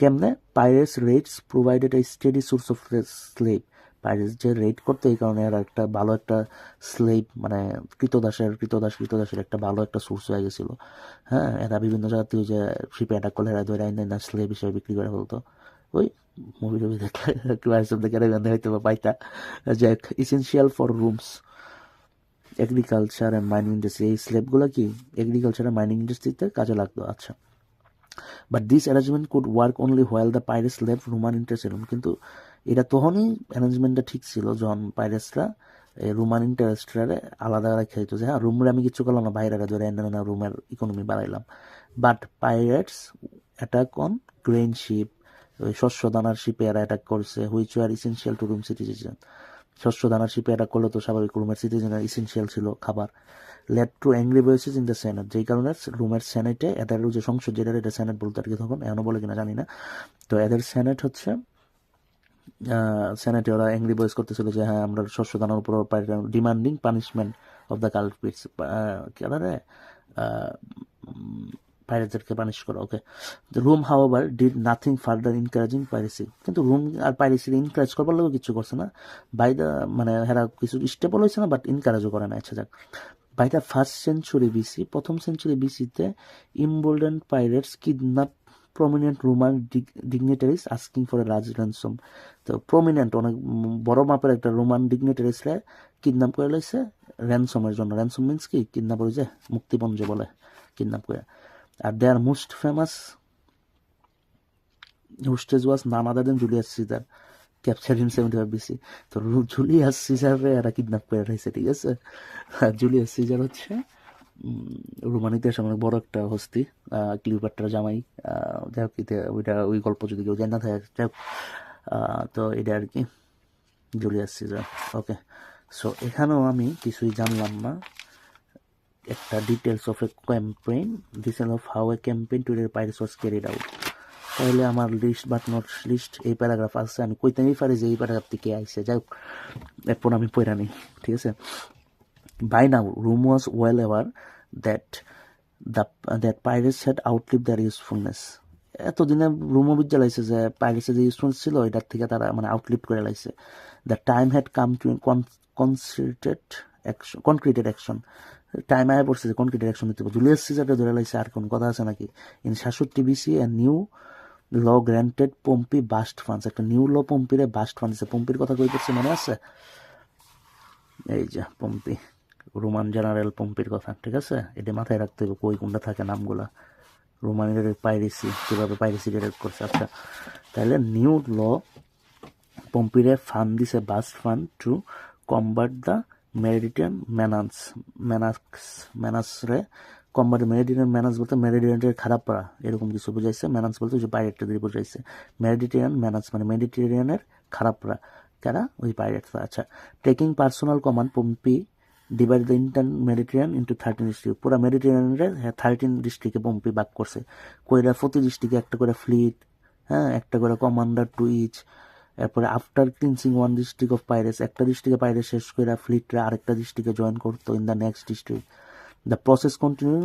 কেমনে? Pirates rates provided A steady source of slave, pirates যে রেট করতে এই কারণে এরা একটা ভালো একটা স্লেভ মানে কৃতদাসের একটা ভালো একটা সোর্স হয়ে গেছিল। হ্যাঁ, এরা বিভিন্ন জায়গাতে ওই যে শিপে অ্যাটাক করলে এরা ধরে আইন স্লেভ হিসেবে বিক্রি করে ফেলতো। ওই মুভি টুভি দেখলে ক্লাস অফ দ্য ক্যারিবিয়ান হয়তো বা পাইতা। যে essential for rooms agriculture and mining industry, এই স্লেভগুলো কি এগ্রিকালচার অ্যান্ড মাইনিং ইন্ডাস্ট্রিতে কাজে লাগতো। আচ্ছা, but this arrangement could work only while the pirates left Roman interest, কিন্তু এটা তখনই অ্যারেঞ্জমেন্টটা ঠিক ছিল যখন পাইরেটসরা রোমান ইন্টারেস্টরে আলাদা রেখে দিত, যে হ্যাঁ রুমরে আমি কিছু করলাম না, বাইরে ধরে এনে না রুমের ইকোনমি বাড়াইলাম। But pirates attack on grain ship, ওই শস্য দানার শিপে এরা অ্যাটাক করছে, which were essential to Rome citizen, শস্য দানার শিপে অ্যাটাক করলে তো স্বাভাবিক রুমের সিটিজেনের ইসেনশিয়াল ছিল খাবার। Led to angry voices in the Senate, যেই কারণে রুমের সেনেটে এদের যে সংসদ যেটা এটা সেনেট বলতে আর কি তখন, এখনো বলে কিনা জানি না। তো এদের সেনেট হচ্ছে সেনেটে ওরা অ্যাংরি ভয়েস করতেছিল যে হ্যাঁ আমরা শস্য দানার উপর demanding punishment of the culprits, কেনারে পাইরেটদেরকে পানিশ করা। Okay, Rome however did nothing further encouraging piracy, কিন্তু রুম আর পাইরেসি ইনকারেজ করবার লোক কিছু করছে না, বাই দ্য মানে হেরা কিছু স্টেবল হয়েছে না, বাট ইনকারেজও করে না। আচ্ছা যাক, by the first century BC, প্রথম সেঞ্চুরি বিসিতে emboldened pirates kidnap prominent Roman dignitaries asking for a large ransom, তো প্রমিনেন্ট অনেক বড় মাপের একটা রোমান ডিগনিটারিজরা কিডন্যাপ করে লাইছে র্যানসমের জন্য। র্যানসম মিন্স কি? কিডন্যাপ করে যে মুক্তিপণ যে বলে, কিডন্যাপ করে। আর their most famous hostage was none other than Julius Caesar, captured in 75 BC. তো জুলিয়াস সিজারে এরা কিডন্যাপ করে রয়েছে, ঠিক আছে। আর জুলিয়াস সিজার হচ্ছে রোমান ইতিহাসে অনেক বড় একটা হস্তি, ক্লিওপেট্রার জামাই। যাই হোক, ওইটা ওই গল্প যদি কেউ জানা থাকে, যাই হোক, তো এটা আর কি জুলিয়াস সিজার। ওকে, সো এখানেও আমি কিছুই জানলাম না, একটা details of A campaign, detail of how a campaign to the pirates was carried out. তাহলে আমার লিস্ট বাট নট লিস্ট এই প্যারাগ্রাফ আছে, আমি কইতেই পারি যে এই প্যারাগ্রাফ থেকে আইসে। যাই হোক, এরপর আমি পড়া নিই, ঠিক আছে। By now, Rome was well aware that that pirates had outlived their usefulness. এতদিনে রুমও বুঝে লাইছে যে পাইরেটসের যে ইউজফুলনেস ছিল এটার থেকে তারা মানে আউটলিভ করে লাইছে। The time had come to concerted action, time আয় পড়ছে যে কনক্রিটেড অ্যাকশন নিতে হবে। জুলিয়াস সিজারকে ধরে লাইছে, আর কোন কথা আছে নাকি? In 67 BC a new law granted Pompey vast funds, একটা নিউ ল পম্পিরে বাস্ট ফান্ড দিচ্ছে। পম্পির কথা কই করছে মনে আছে? এই যে পম্পি, রোমান জেনারেল পম্পির কথা, ঠিক আছে। এটা মাথায় রাখতে হবে কই কোনটা থাকে নামগুলা। রোমানের পাইরেসি, কীভাবে পাইরেসি রেড করছে। আচ্ছা, তাহলে নিউ ল পম্পিরে ফান্ড দিছে, vast fund to combat the Mediterranean ম্যানাসরে কম্বাট মেডিটেরিয়ান ম্যানাস বলতে মেডিটেরিয়ানের খারাপ পাড়া এরকম কিছু বুঝাইছে। ম্যানাস বলতে যে পাইরেটটা দিয়ে বুঝাইছে। মেডিটেরিয়ান ম্যানাস মানে মেডিটেরিয়ানের খারাপ পাড়া, কারা? ওই পাইরেটসরা। আচ্ছা, taking personal command Pompi divide the inter Mediterranean into 13 district, পুরো মেডিটেরিয়ানের 13 ডিস্ট্রিক্টে পম্পি ভাগ করছে। কইরা প্রতি ডিস্ট্রিক্টে একটা করে ফ্লিট, হ্যাঁ, একটা করে কমান্ডার টু ইচ। এরপরে after cleansing one district of pirates, একটা ডিস্ট্রিক্টে পাইরেটস শেষ করে ফ্লিটরা আরেকটা ডিস্ট্রিক্টে জয়েন করতো in the next district. The process continue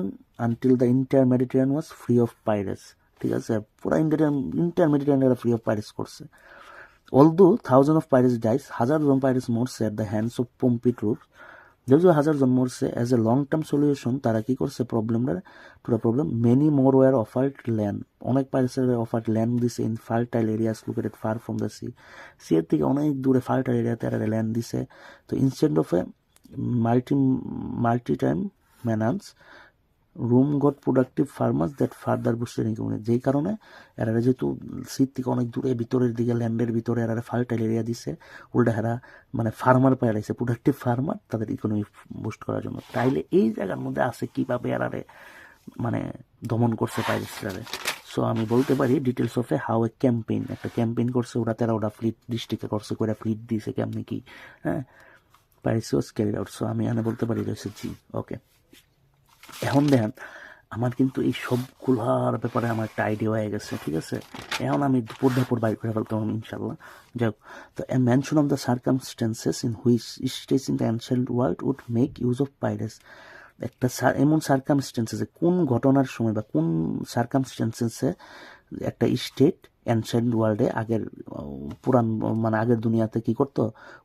until the inter Mediterranean was free of pirates, ঠিক আছে। পুরো inter Mediterranean free of pirates করছে। Although thousands of pirates died, হাজার জন পাইরেটস মরছে at the hands of Pompey troops, যদিও হাজার জন মরছে, as a long term solution তারা কি করছে প্রবলেমটা, পুরো problem many more were offered land, অনেক পাইরেটসের অফার্ড ল্যান্ড দিছে in fertile areas located far from the sea, সিয়ের থেকে অনেক দূরে ফার্টাইল এরিয়াতে তারা ল্যান্ড দিছে। তো instead of a maritime menace Rome got productive farmers that further boosted income, যেই কারণে এরা যেহেতু সিট থেকে অনেক দূরে ভিতরের দিকে ল্যান্ডের ভিতরে এরা ফার্টাইল এরিয়া দিছে, উল্টা এরা মানে ফার্মার পায় লাগছে, প্রোডাক্টিভ ফার্মার তাদের ইকোনমি বুস্ট করার জন্য। তাইলে এই জায়গার মধ্যে আছে কিভাবে এরারে মানে দমন করছে পাইরেটসরারে। সো আমি বলতে পারি details of A how a campaign, একটা ক্যাম্পেইন করছে ওরা 13টা ফ্লিট ডিস্ট্রিক্টে করছে, করে ফ্লিট দিয়েছে কেমনি কি, হ্যাঁ, piracy was carried out. So আমি এখানে বলতে পারি রয়েছে জি। ওকে, এখন দেখেন আমার কিন্তু এই সবগুলার ব্যাপারে আমার একটা আইডিয়া হয়ে গেছে, ঠিক আছে। এখন আমি দুপুর দুপুর বাইর করে ফেলতে পারবো ইনশাল্লাহ। যাই হোক, তো a mention of the circumstances in which states in the ancient world would make use of pirates, একটা এমন সার্কামস্টেন্সেসে, কোন ঘটনার সময় বা কোন সার্কামস্টেন্সেসে একটা স্টেট অ্যানশিয়েন্ট ওয়ার্ল্ডে আগের পুরান মানে আগের দুনিয়াতে কি করতো,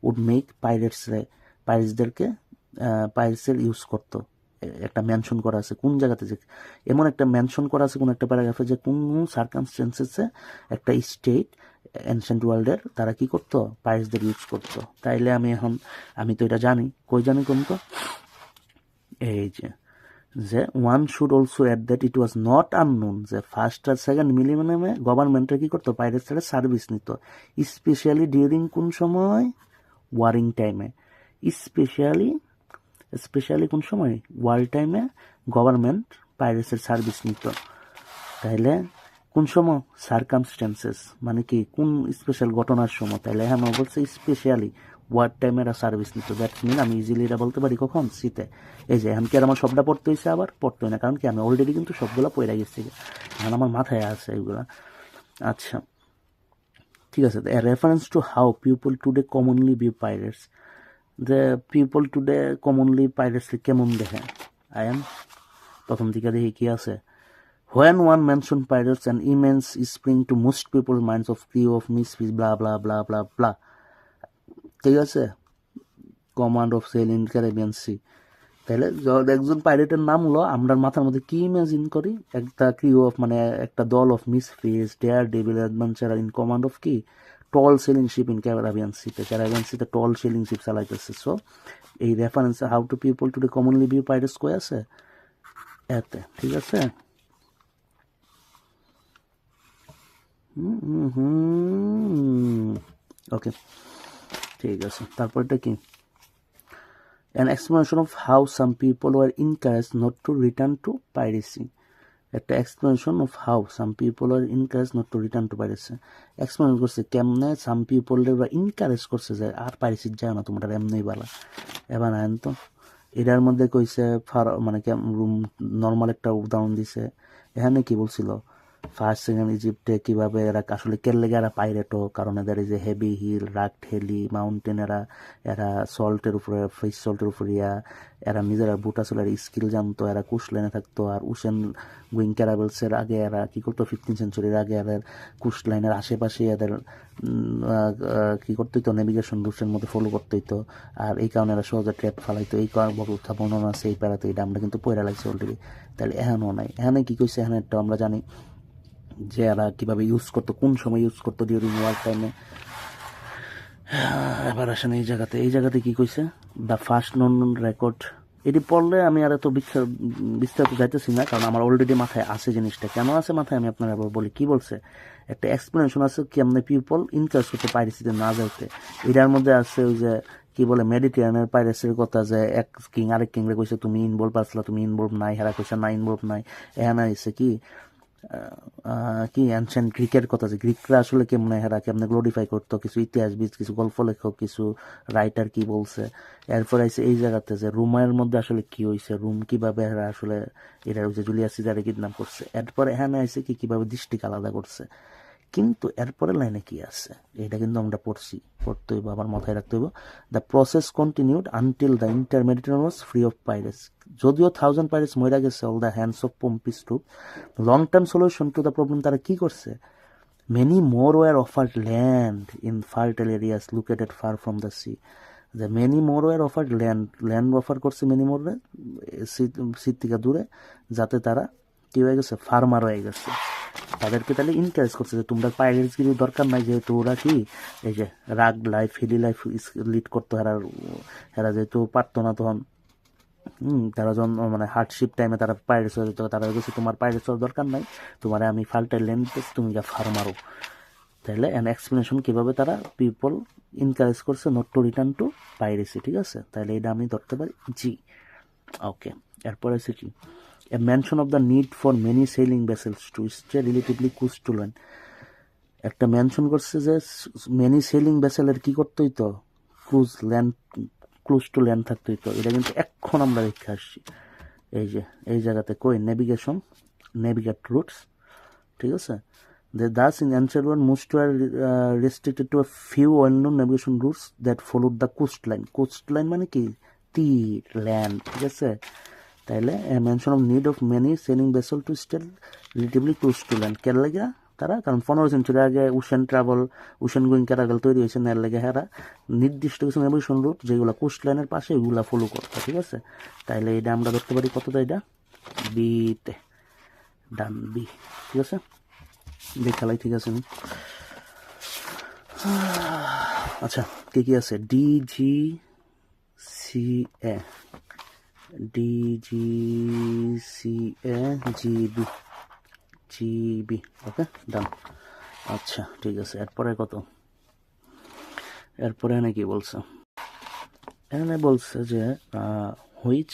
উড মেক পাইরেটসদেরকে পাইরেটসের ইউজ করতো। একটা মেনশন করা আছে কোন জায়গাতে, যে এমন একটা মেনশন করা আছে কোন একটা প্যারাগ্রাফে, যে কোন সার্কামস্টেন্সেসে একটা স্টেট এনশিয়েন্ট ওয়ার্ল্ডের তারা কি করতো, পাইরেটসদের ইউজ করতো। তাইলে আমি তো এটা জানি, কই জানি কোন তো, এই যে one should also add that it was not unknown যে ফার্স্ট আর সেকেন্ড মিলিনিয়ামে গভর্নমেন্টের কি করতো, পাইরেটসরা সার্ভিস নিত, স্পেশালি ডিউরিং কোন সময়, ওয়ারিং টাইমে, স্পেশালি কোন সময়, ওয়ার টাইমে গভর্নমেন্ট পাইরেটসের সার্ভিস নিত। তাইলে কোন সময়, সার্কামস্টেন্সেস মানে কি কোন স্পেশাল ঘটনার সময়, তাইলে হ্যাঁ বলছে স্পেশালি ওয়ার টাইমে এরা সার্ভিস নিত। দ্যাটস মিন আমি ইজিলি এটা বলতে পারি কখন, শীতে। এই যে এখন কি আর আমার সবটা পড়তে হয়েছে, আবার পড়তে হয় না, কারণ কি আমি অলরেডি কিন্তু সবগুলো পড়ে গেছি, এখন আমার মাথায় আছে এগুলা। আচ্ছা ঠিক আছে, reference to how people today commonly view pirates, যে পিপল টুডে কমনলি পাইরেটসকে কেমন দেখে। প্রথম দিকে দেখি কি আছে, when one mention pirates an immense spring to most people's minds of crew of misfits blah blah blah blah blah, ঠিক আছে, command of sail in Caribbean sea. তাহলে একজন পাইরেটের নাম হলো, আমরা মাথার মধ্যে কি ইমাজিন করি, একটা ক্রিউ অফ মানে একটা দল of misfits daredevil adventurer in command of কি, tall sailing ship in Caribbean সিতে, ক্যারিবিয়ান সিতে টল সেলিং শিপ চালাইতেছে। সো এই reference how to people today commonly view pirates কই আছে এতে, ঠিক আছে। ওকে ঠিক আছে, তারপরটা কি, an explanation of how some people were encouraged not to return to piracy, একটা explanation of how some people were encouraged not to return to piracy, explain করছে কেমনে সাম পিপল ইনকারেজ করছে যে আর পাইরেসি যায় না তোমরা এমনি বালা। এবার আইন তো এটার মধ্যে কইছে মানে নর্মাল একটা উদাহরণ দিছে, এখানে কি বলছিল, ফার্স্ট সেকেন্ড ইজিপ্টে কিভাবে এরা আসলে কেলেগে এরা পাইরেটও, কারণ এদের এই যে হেভি হিল রাগড হেলি মাউন্টেন, এরা সল্টের উপরে ফিশ সল্টের উপরে এরা নিজেরা বুট আসলে স্কিল জানতো, এরা কুশ লাইনে থাকতো। আর ওশেন গোয়িং ক্যারাবেলসের আগে এরা কি করতো, 15th সেঞ্চুরির আগে এদের কুশ লাইনের আশেপাশে এদের কি করতে হইতো, নেভিগেশন রুটসের মধ্যে ফলো করতে হইতো। আর এই কারণে এরা সহজে ট্র্যাপ ফালাইতো, এই কারণ বর্ণনা আছে এই প্যারাতে, এটা আমরা কিন্তু পয়রা লাগছে অলরেডি। তাহলে এখানেও নাই, এখানে কি কইছে, এখানে একটা আমরা জানি যে এরা কিভাবে ইউজ করতো, কোন সময় ইউজ করতো, ডিউরিং ওয়ার টাইমে। এবার আসেন এই জায়গাতে কি কইছে, দ্য ফার্স্ট নন রেকর্ড, এটি পড়লে আমি আর এত বিস্তারিত যাইতেছি না, কারণ আমার অলরেডি মাথায় আছে জিনিসটা। কেন আছে মাথায় আমি আপনার আবার বলি, কি বলছে, একটা এক্সপ্লেনেশন আছে কেমনে পিপল ইনকারেজ করতে পাইরেসিতে না যাইতে। এটার মধ্যে আছে ওই যে কি বলে মেডিটেরিয়ানের পাইরেসির কথা, যে এক কিং আরেক কিং রে কইছে তুমি ইনভলভ আসলা, তুমি ইনভলভ নাই, হেরা কইছে না ইনভলভ নাই। এখানে এসে কি অ্যানশিয়েন্ট গ্রিকের কথা, যে গ্রিকরা আসলে কেমনে হেরা কেমনে গ্লোরিফাই করতো, কিছু ইতিহাসবিদ, কিছু গল্প লেখক, কিছু রাইটার কি বলছে। এরপর আইসে এই জায়গাতে যে রোমের মধ্যে আসলে কি হয়েছে, রোম কিভাবে এরা আসলে এরা ওই যে জুলিয়াস সিজারে কিডন্যাপ করছে। এরপরে এখানে আইসে কিভাবে দৃষ্টিকে আলাদা করছে। কিন্তু এরপরে লাইনে কি আছে, এটা কিন্তু আমরা পড়তে হইব, আবার মাথায় রাখতে হইব। The process continued until the entire Mediterranean was free of pirates, যদিও 1000 পাইরেটস মরে গেছে all the hands of Pompey's troop, long term solution to the problem তারা কি করছে, many more were offered land in fertile areas located far from the sea, যে many more were offered land offer করছে many more sea থেকে দূরে, যাতে তারা কি হয়ে গেছে, ফার্মার হয়ে গেছে। তাদেরকে তাহলে ইনকারেজ করছে যে তোমরা পাইরেটসগিরি দরকার নাই, যেহেতু ওরা কি এই যে রাগ লাইফ হিলি লাইফ লিড করতো, এরা যেহেতু পারতো না তখন তারা যখন মানে হার্ডশিপ টাইমে তারা পাইরেটস হয়ে যেত, তারা বলছে তোমার পাইরেটস হওয়ার দরকার নাই, তোমার আমি ফাল্টার ল্যান্ড দিতেছি, তুমি যা ফার মারো। তাহলে অ্যান এক্সপ্লেনেশন কীভাবে তারা পিপল এনকারেজ করছে not to return to piracy, ঠিক আছে? তাহলে এটা আমি ধরতে পারি জি। ওকে, এরপর আছে কি, a mention of the need for many sailing vessels to stay relatively close to land. একটা মেনশন করছে যে মেনি সেলিং ভেসেলের কি করতে হইতো, ক্লোজ টু ল্যান্ড থাকতে হইতো। এটা কিন্তু এখন আমরা দেখে আসছি, এই যে এই জায়গাতে কই নেভিগেট রুটস, ঠিক আছে? Thus, in ancient world, most were restricted to a few well-known navigation routes that followed the coastline. Coastline মানে কি, তীর, ল্যান্ড, ঠিক আছে? তাইলে mention of need of many selling vessel two stay relatively close to land কেন লাগে তারা, কারণ 15 সেঞ্চুরি আগে ওশেন গোয়িং ক্যারাভেল তৈরি হয়েছে, এর লাগে হেরা নির্দিষ্ট কিছু নেভিগেশন রুট যেগুলো কোস্ট লাইনের পাশে ওইগুলা ফলো করতো, ঠিক আছে? তাইলে এটা আমরা ধরতে পারি কতটা, এটা বিতে, ডান বি, ঠিক আছে? দেখালাই, ঠিক আছে? আচ্ছা, কি কি আছে, DGCA জিবি, ওকে, ডান। আচ্ছা, ঠিক আছে, এরপরে কত, এরপরে এখানে কি বলছে, এখানে বলছে যে which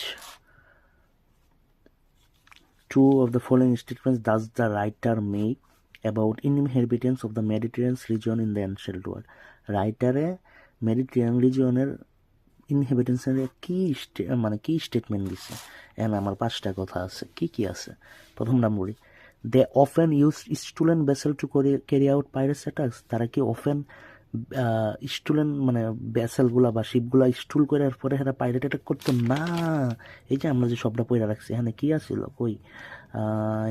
two of the following statements does the writer make about inhabitants of the Mediterranean region in the ancient world? রাইটারে মেডিটেরিয়ান রিজিয়নের ইনহেবিটেন্সের কি মানে কি স্টেটমেন্ট দিচ্ছে? এখানে আমার 5টা কথা আছে। কি কি আছে? প্রথম number, they often use stolen vessel to carry out pirates attacks. তারা কি অফেন স্টুলেন মানে ভেসেলগুলা বা শিপগুলা স্টুল করার পরে এরা পাইরেট অ্যাটাক করতো না। এই যে আমরা যে সবটা পয়রা রাখছি, এখানে কি আসছিল কই,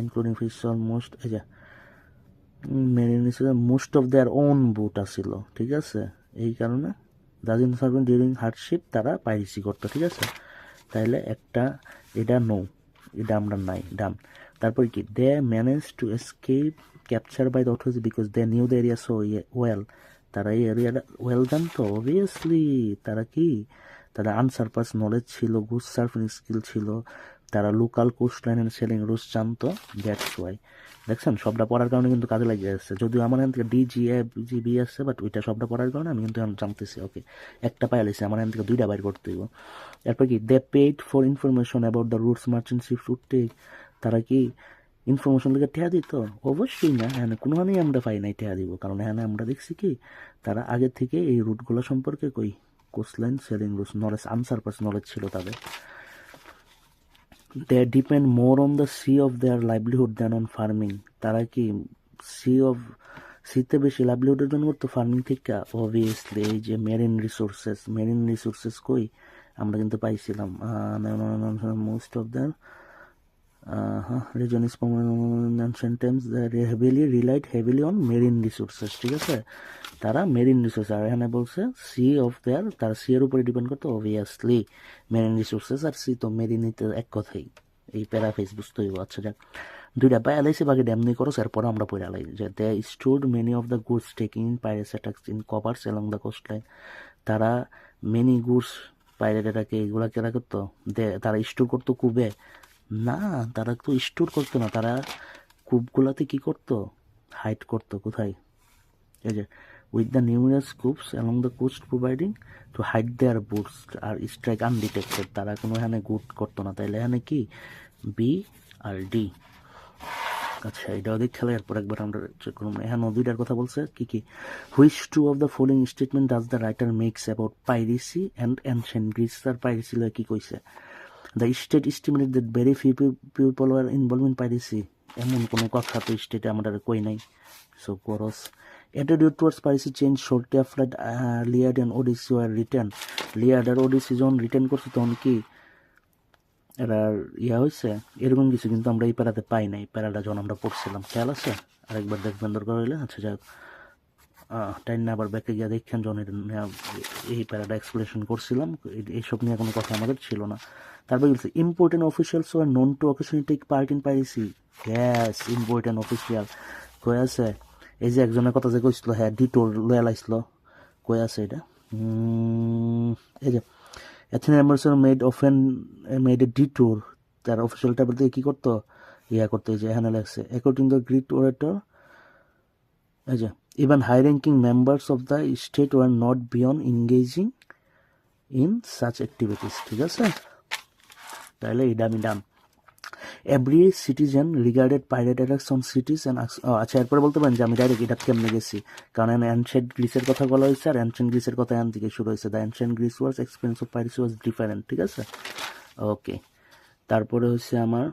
ইনক্লুডিং ফিশ অলমোস্ট, এই যে মোস্ট অফ দেয়ার ওন বুট আসছিল, ঠিক আছে? এই কারণে দার্জিলিং সার্ভেন্ট ডিউরিং হার্ডশিপ তারা পাইরেসি করতো, ঠিক আছে? তাইলে একটা এটা নো, এটা আমরা নাই, ডান। তারপর কি, they manage to escape capture by the authorities because they knew the area so well. তারা এই এরিয়াটা ওয়েল জানতো, অবভিয়াসলি। তারা কি, তাদের আনসারপাস নলেজ ছিল, গুড সার্ফিং স্কিল ছিল, তারা local coast line and sailing routes জানতো, দ্যাটস ওয়াই। দেখছেন, সবটা পড়ার কারণে কিন্তু কাজে লাগিয়ে যাচ্ছে। যদিও আমার এখান থেকে DGA আসছে, বাট ওইটা সবটা পড়ার কারণে আমি কিন্তু জানতেছি। ওকে, একটা পাই লাইছি, আমার এখান থেকে 2টা বাইর করতে হইব। এরপর কি, they paid for information about the routes merchant ships would take. তারা কি ইনফরমেশন লিখে ঠেয়া দিত? অবশ্যই না, হ্যাঁ, কোনোখানেই আমরা পাই নাই ঠেয়া দিব, কারণ এখানে আমরা দেখছি কি তারা আগে থেকে এই রুটগুলো সম্পর্কে coastline sailing routes knowledge, unsurpass knowledge ছিল তাদের। They depend more on the sea of their livelihood than on farming. তারা কি সিতে বেশি লাইভলিহুডের জন্য করতো ফার্মিং থেকে? অবভিয়াসলি। এই যে মেরিন রিসোর্সেস কই আমরা কিন্তু পাইছিলাম, most of the region is in ancient times they heavily on marine resources, ঠিক আছে? তারা মেরিন রিসোর্স, আর এখানে বলছে সি অফ দেয়ার, তারা সি এর উপরে ডিপেন্ড করতো, অবভিয়াসলি। মেরিন রিসোর্সেস আর সি তো মেরিনিতে এক কথাই, এই প্যারাফেস বুঝতে হইব। আচ্ছা, যাক, 2টা পাই আলাইছি, বাকি ড্যামনি করো, এরপর আমরা পড়ে আলাই যে they stored many of the goods taking in pirates attacks in covers along the coast line. তারা মেনি গুডস পাইরেট অ্যাটাকে এগুলা কেরা করতো, তারা স্টোর করতো কুবে? না, তারা তো স্টোর করতো না, তারা কূপগুলাতে কি করতো, হাইড করতো। কোথায়? এই যে with the numerous coves along the coast providing to hide their boats আর স্ট্রাইক আনডিটেক্টেড। তারা কোনো এখানে গুড করতো না। তাইলে এখানে কি, বি আর ডি। আচ্ছা, এটা অধিক খেলা, এরপর একবার আমরা চেক করুন। এখানে 2টার কথা বলছে, কি কি, which two of the following statement does the writer makes about piracy and ancient Greece. আর পাইরেসি লয় কি কইছে? The state estimated that very few people are involve in piracy. এমন কোনো কথা তো স্টেটে আমাদের কই নাই। So course attitude towards piracy change shortly after লিয়ার্ড অ্যান্ড ওডিসি ওয়ার রিটার্ন। লিয়ার্ড আর ওডিসি যখন রিটার্ন করছে তখন কি এরা হয়েছে এরকম কিছু, কিন্তু আমরা এই প্যারাতে পাই নাই। প্যারাটা যখন আমরা পড়ছিলাম, খেয়াল আছে? আরেকবার দেখবেন দরকার হইলে। আচ্ছা, যাক, টাইম না আবার ব্যাকে গিয়ে দেখছেন যখন এই প্যারাটা এক্সপ্লেনেশন করছিলাম, এইসব নিয়ে কোনো কথা আমাদের ছিল না। তারপর বলছে important officials are known to occasionally take part in piracy. গ্যাস ইম্পর্টেন্ট অফিসিয়াল কই আছে? এই যে একজনের কথা যে কইছিল, হ্যাঁ, ডিটোর লয়াল আইসলো, কই আছে এটা? এই যে অ্যাথেনিয়ান এম্বাসিডর মেড এ ডিটুর, তার অফিসিয়াল ট্রাভেল থেকে কি করতো, করতে, যে এখানে লাগছে অ্যাকর্ডিং দ্য গ্রিক ওরেটর, এই যে even high ranking members of the state were not beyond engaging in such activities. ঠিক আছে, তাহলে এটা আমি done. Every citizen regarded pirate attacks on cities and, আচ্ছা এরপরে বলতে পারেন যে আমি ডাইরেক্ট এটা কেমনে গেছি, কারণ অ্যানশিয়েন্ট গ্রিসের কথা বলা হয়েছে, আর অ্যানশিয়েন্ট গ্রিসের কথা এখান থেকে শুরু হয়েছে। The ancient Greece was experience of piracy was different. ঠিক আছে, ওকে। তারপরে হচ্ছে আমার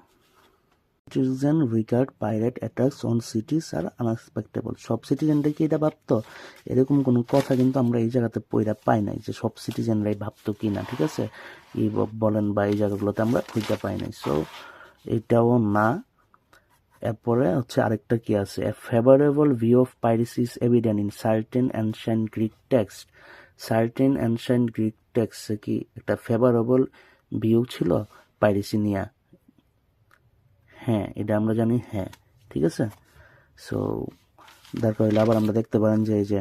citizen regard pirate attacks on cities are unexpectable. সব সিটিজেনরা কি এটা ভাবতো, এরকম কোনো কথা কিন্তু আমরা এই জায়গাতে পইরা পাই নাই যে সব সিটিজেনরাই ভাবতো কি না। ঠিক আছে, এই বলেন বা এই জায়গাগুলোতে আমরা খুঁজে পাই নাই, সো এটাও না। এরপরে হচ্ছে আরেকটা কি আছে, a favourable view of piracy is evident in certain ancient Greek text. Certain ancient Greek টেক্সটে কি একটা ফেভারেবল ভিউ ছিল পাইরেসি নিয়ে? হ্যাঁ, এটা আমরা জানি, হ্যাঁ। ঠিক আছে, সো দরকার হইলে আবার আমরা দেখতে পারেন যে এই যে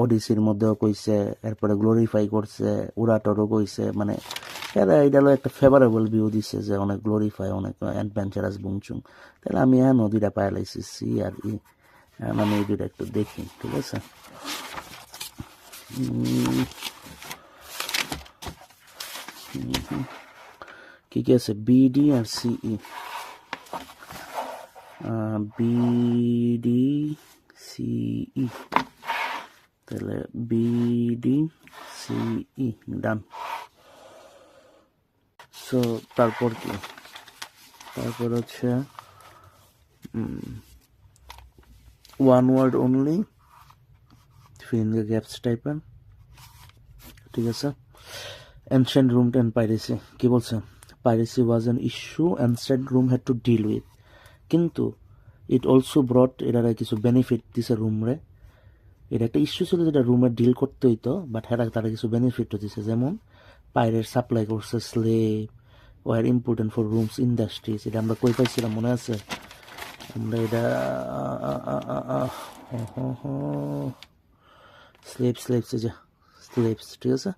ওডিসির মধ্যেও কইছে, এরপরে গ্লোরিফাই করছে, উরাটরও কইছে, মানে এরা এটা হলো একটা ফেভারেবল ভিউ দিছে যে অনেক গ্লোরিফাই, অনেক অ্যাডভেঞ্চারাস বুংচুং। তাহলে আমি নদীটা পায়ে লাইছি, সি আর ই। আমি এই দুইটা একটু দেখি। ঠিক আছে, কি কি আছে, বিডি আর সিই। বিডি সিই, তাহলে বিডি সিই ডান। সো তারপর কি, তারপর হচ্ছে one word only, fill in the gaps টাইপের। ঠিক আছে, অ্যানশিয়েন্ট রুম অ্যান্ড পাইরেসি কি বলছে, piracy was an issue ancient Rome had to deal with, কিন্তু ইট অলসো ব্রট, এটার কিছু বেনিফিট দিছে রুমরে। এটা একটা ইস্যু ছিল যেটা রুমে ডিল করতে হইতো, বাট হ্যাঁ তারা কিছু বেনিফিটও দিছে, যেমন পাইরেট সাপ্লাই করছে slave, were important for Rome's industries. এটা আমরা কই পাইছিলাম মনে আছে, আমরা এটা স্লেভস, যে স্লেভস। ঠিক আছে,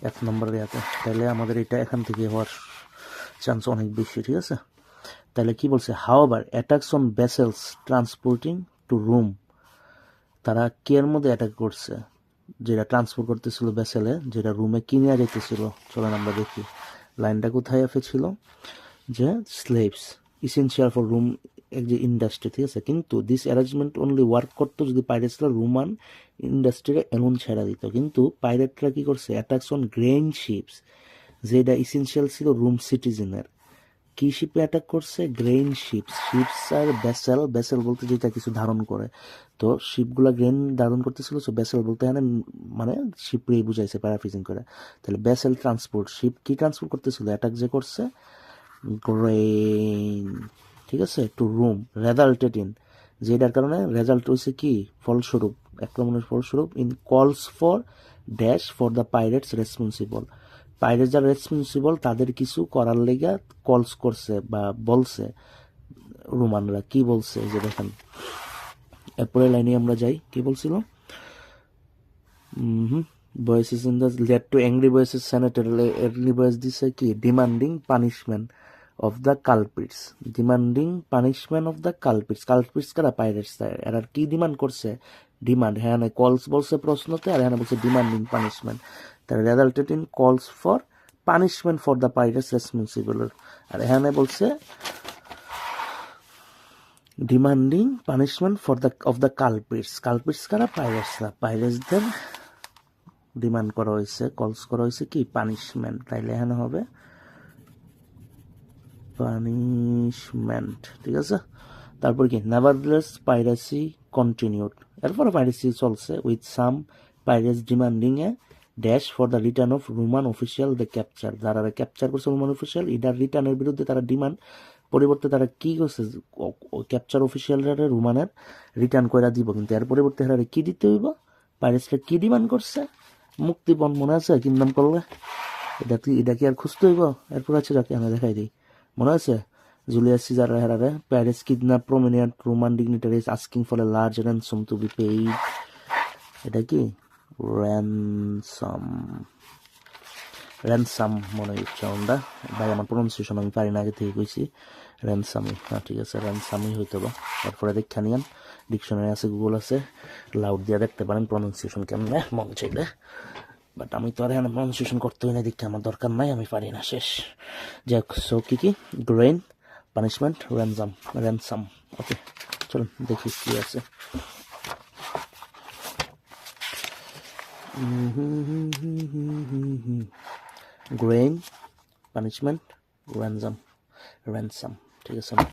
1 নম্বরের ইয়াতে, তাহলে আমাদের এটা এখান থেকে হওয়ার চান্স অনেক বেশি। ঠিক আছে, তাহলে কি বলছে, however attacks on vessels transporting to Rome, তারা কেয়ার মধ্যে অ্যাটাক করছে, যেটা ট্রান্সফার করতেছিল ভেসেলে, যেটা রুমে কিনে যেতেছিল। চলেন আমরা দেখি লাইনটা কোথায় ছিল, যে স্লেভস ইসেনশিয়াল ফর রুম, এক যে ইন্ডাস্ট্রি। ঠিক আছে, কিন্তু দিস অ্যারেঞ্জমেন্ট অনলি ওয়ার্ক করতো যদি পাইরেটসরা রোমান ইন্ডাস্ট্রিরে এমন ছেড়া দিত। কিন্তু পাইরেটরা কি করছে, অ্যাটাকস অন গ্রেইন শিপস, যেটা ইসেনশিয়াল ছিল রুম সিটিজেনের। কি শিপে অ্যাটাক করছে, গ্রেইন শিপস। শিপস আর ভেসেল, ভেসেল বলতে যেটা কিছু ধারণ করে, তো শিপগুলা গ্রেন ধারণ করতেছিল, সো ভেসেল বলতে এখানে মানে শিপরেই বুঝাইছে প্যারাফ্রেজিং করে। তাহলে ভেসেল ট্রান্সপোর্ট, শিপ কি ট্রান্সপোর্ট করতেছিল, অ্যাটাক যে করছে গ্রেইন। ঠিক আছে, টু রুম রেজাল্টেড ইন, যেটার কারণে রেজাল্ট হয়েছে কি, ফলস্বরূপ, আক্রমণের ফলস্বরূপ, in calls for dash for the pirates responsible, pirate যারা রেসপন্সিবল তাদের কিছু করার লেগে কলস করছে বা বলছে রোমানরা। কি বলছে, যে দেখেন এরপরে লাইনে আমরা যাই, কি বলছিল, voices in the led to angry voices senator, early voice দিছে কি, demanding punishment of the culprits, demanding punishment of the culprits. Culprits কারা, পাইরেটস। এরা কি ডিমান্ড করছে, ডিমান্ড, হ্যাঁ কলস বলছে প্রশ্নতে, আর হ্যাঁ বলছে ডিমান্ডিং পানিশমেন্ট। তার resulted in calls for punishment for the pirates responsible, আর এখানে বলছে demanding punishment for the of the culprits. Culprits কারা, পাইরেটসরা। পাইরেটসদের ডিমান্ড করা হয়েছে, কলস করা হয়েছে কি, পানিশমেন্ট। তাইলে এখানে হবে পানিশমেন্ট। ঠিক আছে, তারপর কি, নেভারথেলেস পাইরেসি কন্টিনিউড, এরপরে পাইরেসি চলছে, with some pirates demanding a dash for the return of Roman official the capture, যারা ক্যাপচার করছে রোমান অফিসিয়াল, এটার রিটার্নের বিরুদ্ধে তারা ডিমান্ড, পরিবর্তে তারা কি করছে, ক্যাপচার অফিসিয়ালরা রোমানের রিটার্ন করে দিব, কিন্তু এর পরিবর্তে এরা কি দিতে হইব, পাইরেটসরা কি ডিমান্ড করছে, মুক্তিপণ। মনে আছে কিনলাম করলে, এটা কি আর খুঁজতে হইব, এরপর আছে যাকে আমি দেখাই দিই, মনে আছে, জুলিয়াস সিজার হেরারে pirates kidnap prominent Roman dignitaries asking for a large ransom to be paid. এটা কি র্যানসম, র্যানসাম মনে হয় উচ্চারণটা, ভাই আমার প্রনাউন্সিয়েশন আমি পারি না, আগে থেকে কইছি। র্যানসামই, হ্যাঁ ঠিক আছে, র্যানসামই হইতে হবে। এরপরে দেখা নিয়ান, ডিকশনারি আছে, গুগল আছে, লাউড দিয়ে দেখতে পারেন প্রনাউন্সিয়েশন কেমনে মন চাইলে। বাট আমি তো আর এখানে প্রনাউন্সিয়েশন করতে হয় না, দেখতে আমার দরকার নাই, আমি পারি না, শেষ। যাক, সো কি কি, গ্রেইন, পানিশমেন্ট, র্যানসাম। ওকে, চলুন দেখি কি আছে। গ্রেইন, পানিশমেন্ট, র্যানসাম, ঠিক আছে।